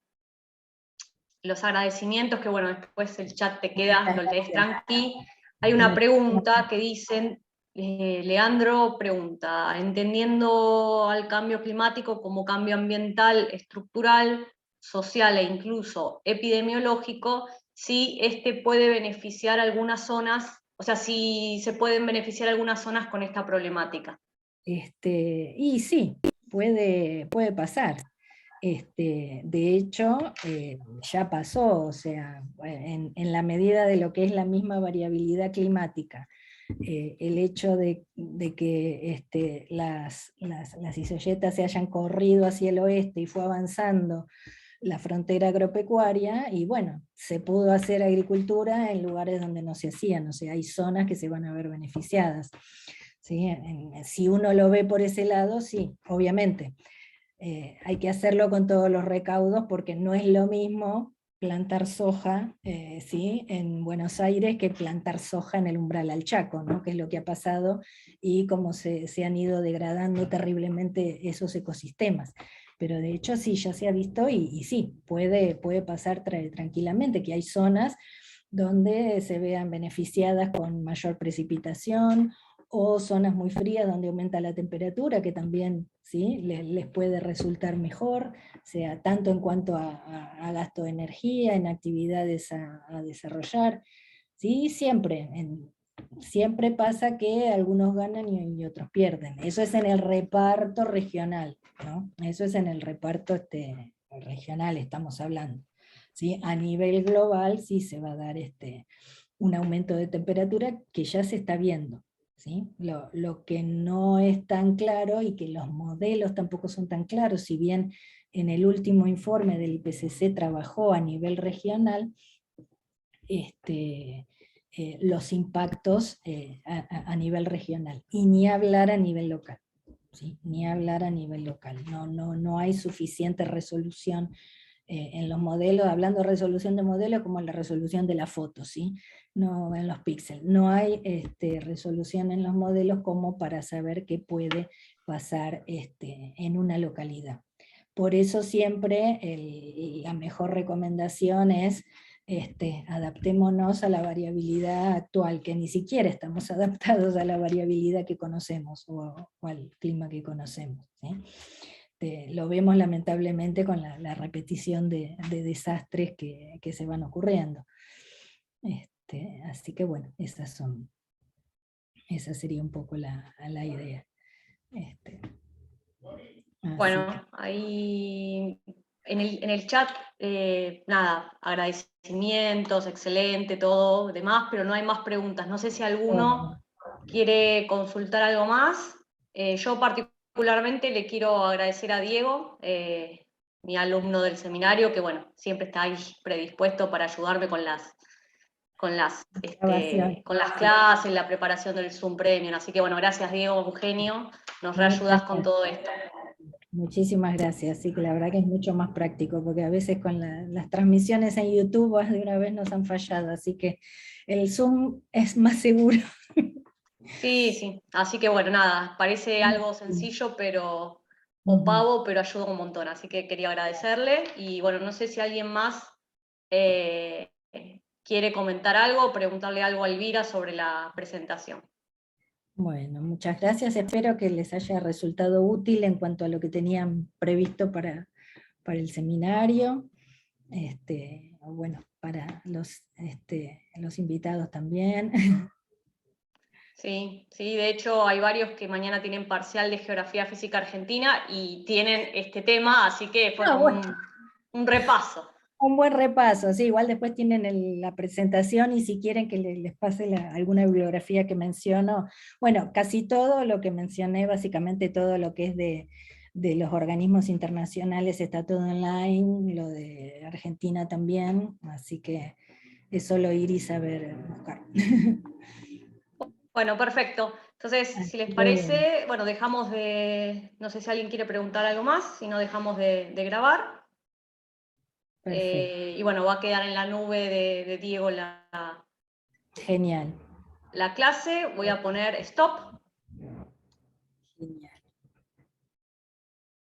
los agradecimientos, que bueno, después el chat te queda, lo lees tranqui, hay una pregunta que dicen, Leandro pregunta, entendiendo al cambio climático como cambio ambiental, estructural, social e incluso epidemiológico, si puede beneficiar algunas zonas, o sea, si se pueden beneficiar algunas zonas con esta problemática. Y sí, puede pasar. De hecho, ya pasó, o sea, en la medida de lo que es la misma variabilidad climática, el hecho de que las isoyetas se hayan corrido hacia el oeste y fue avanzando la frontera agropecuaria, y bueno, se pudo hacer agricultura en lugares donde no se hacían, o sea, hay zonas que se van a ver beneficiadas. ¿Sí? Si uno lo ve por ese lado, sí, obviamente. Hay que hacerlo con todos los recaudos, porque no es lo mismo plantar soja ¿sí? en Buenos Aires que plantar soja en el umbral al Chaco, ¿no? Que es lo que ha pasado y cómo se han ido degradando terriblemente esos ecosistemas. Pero de hecho sí, ya se ha visto y sí, puede pasar tranquilamente, que hay zonas donde se vean beneficiadas con mayor precipitación, o zonas muy frías donde aumenta la temperatura, que también ¿sí? les puede resultar mejor, sea tanto en cuanto a gasto de energía, en actividades a desarrollar. ¿Sí? Siempre pasa que algunos ganan y otros pierden. Eso es en el reparto regional, ¿no? Eso es en el reparto regional, estamos hablando. ¿Sí? A nivel global sí se va a dar un aumento de temperatura que ya se está viendo. ¿Sí? Lo que no es tan claro y que los modelos tampoco son tan claros, si bien en el último informe del IPCC trabajó a nivel regional, los impactos a nivel regional, y ni hablar a nivel local. ¿Sí? Ni hablar a nivel local. No hay suficiente resolución en los modelos, hablando de resolución de modelos como en la resolución de la foto, ¿sí? No en los píxeles. No hay resolución en los modelos como para saber qué puede pasar en una localidad. Por eso siempre la mejor recomendación es adaptémonos a la variabilidad actual, que ni siquiera estamos adaptados a la variabilidad que conocemos o al clima que conocemos. ¿Sí? Lo vemos lamentablemente con la repetición de desastres que se van ocurriendo. Así que bueno, esa sería un poco la idea. Bueno, ahí en el chat, nada, agradecimientos, excelente, todo, demás, pero no hay más preguntas. No sé si alguno quiere consultar algo más. Yo particularmente le quiero agradecer a Diego, mi alumno del seminario, que bueno, siempre está ahí predispuesto para ayudarme con las clases, la preparación del Zoom Premium. Así que bueno, gracias Diego, un genio, nos reayudas con todo esto. Muchísimas gracias, sí que la verdad que es mucho más práctico, porque a veces con las transmisiones en YouTube de una vez nos han fallado, así que el Zoom es más seguro. Sí, sí, así que bueno, nada, parece algo sencillo, pero o pavo, pero ayuda un montón, así que quería agradecerle, y bueno, no sé si alguien más quiere comentar algo o preguntarle algo a Elvira sobre la presentación. Bueno, muchas gracias, espero que les haya resultado útil en cuanto a lo que tenían previsto para el seminario, bueno, para los invitados también. Sí, sí, de hecho hay varios que mañana tienen parcial de Geografía Física Argentina y tienen este tema, así que fue como un repaso. Un buen repaso, sí, igual después tienen la presentación y si quieren que les pase alguna bibliografía que menciono, bueno, casi todo lo que mencioné, básicamente todo lo que es de los organismos internacionales está todo online, lo de Argentina también, así que es solo ir y saber buscar. Bueno, perfecto. Entonces, si les parece, bueno, dejamos no sé si alguien quiere preguntar algo más, si no dejamos de grabar. Y bueno, va a quedar en la nube de Diego Genial. la clase. Voy a poner stop. Genial.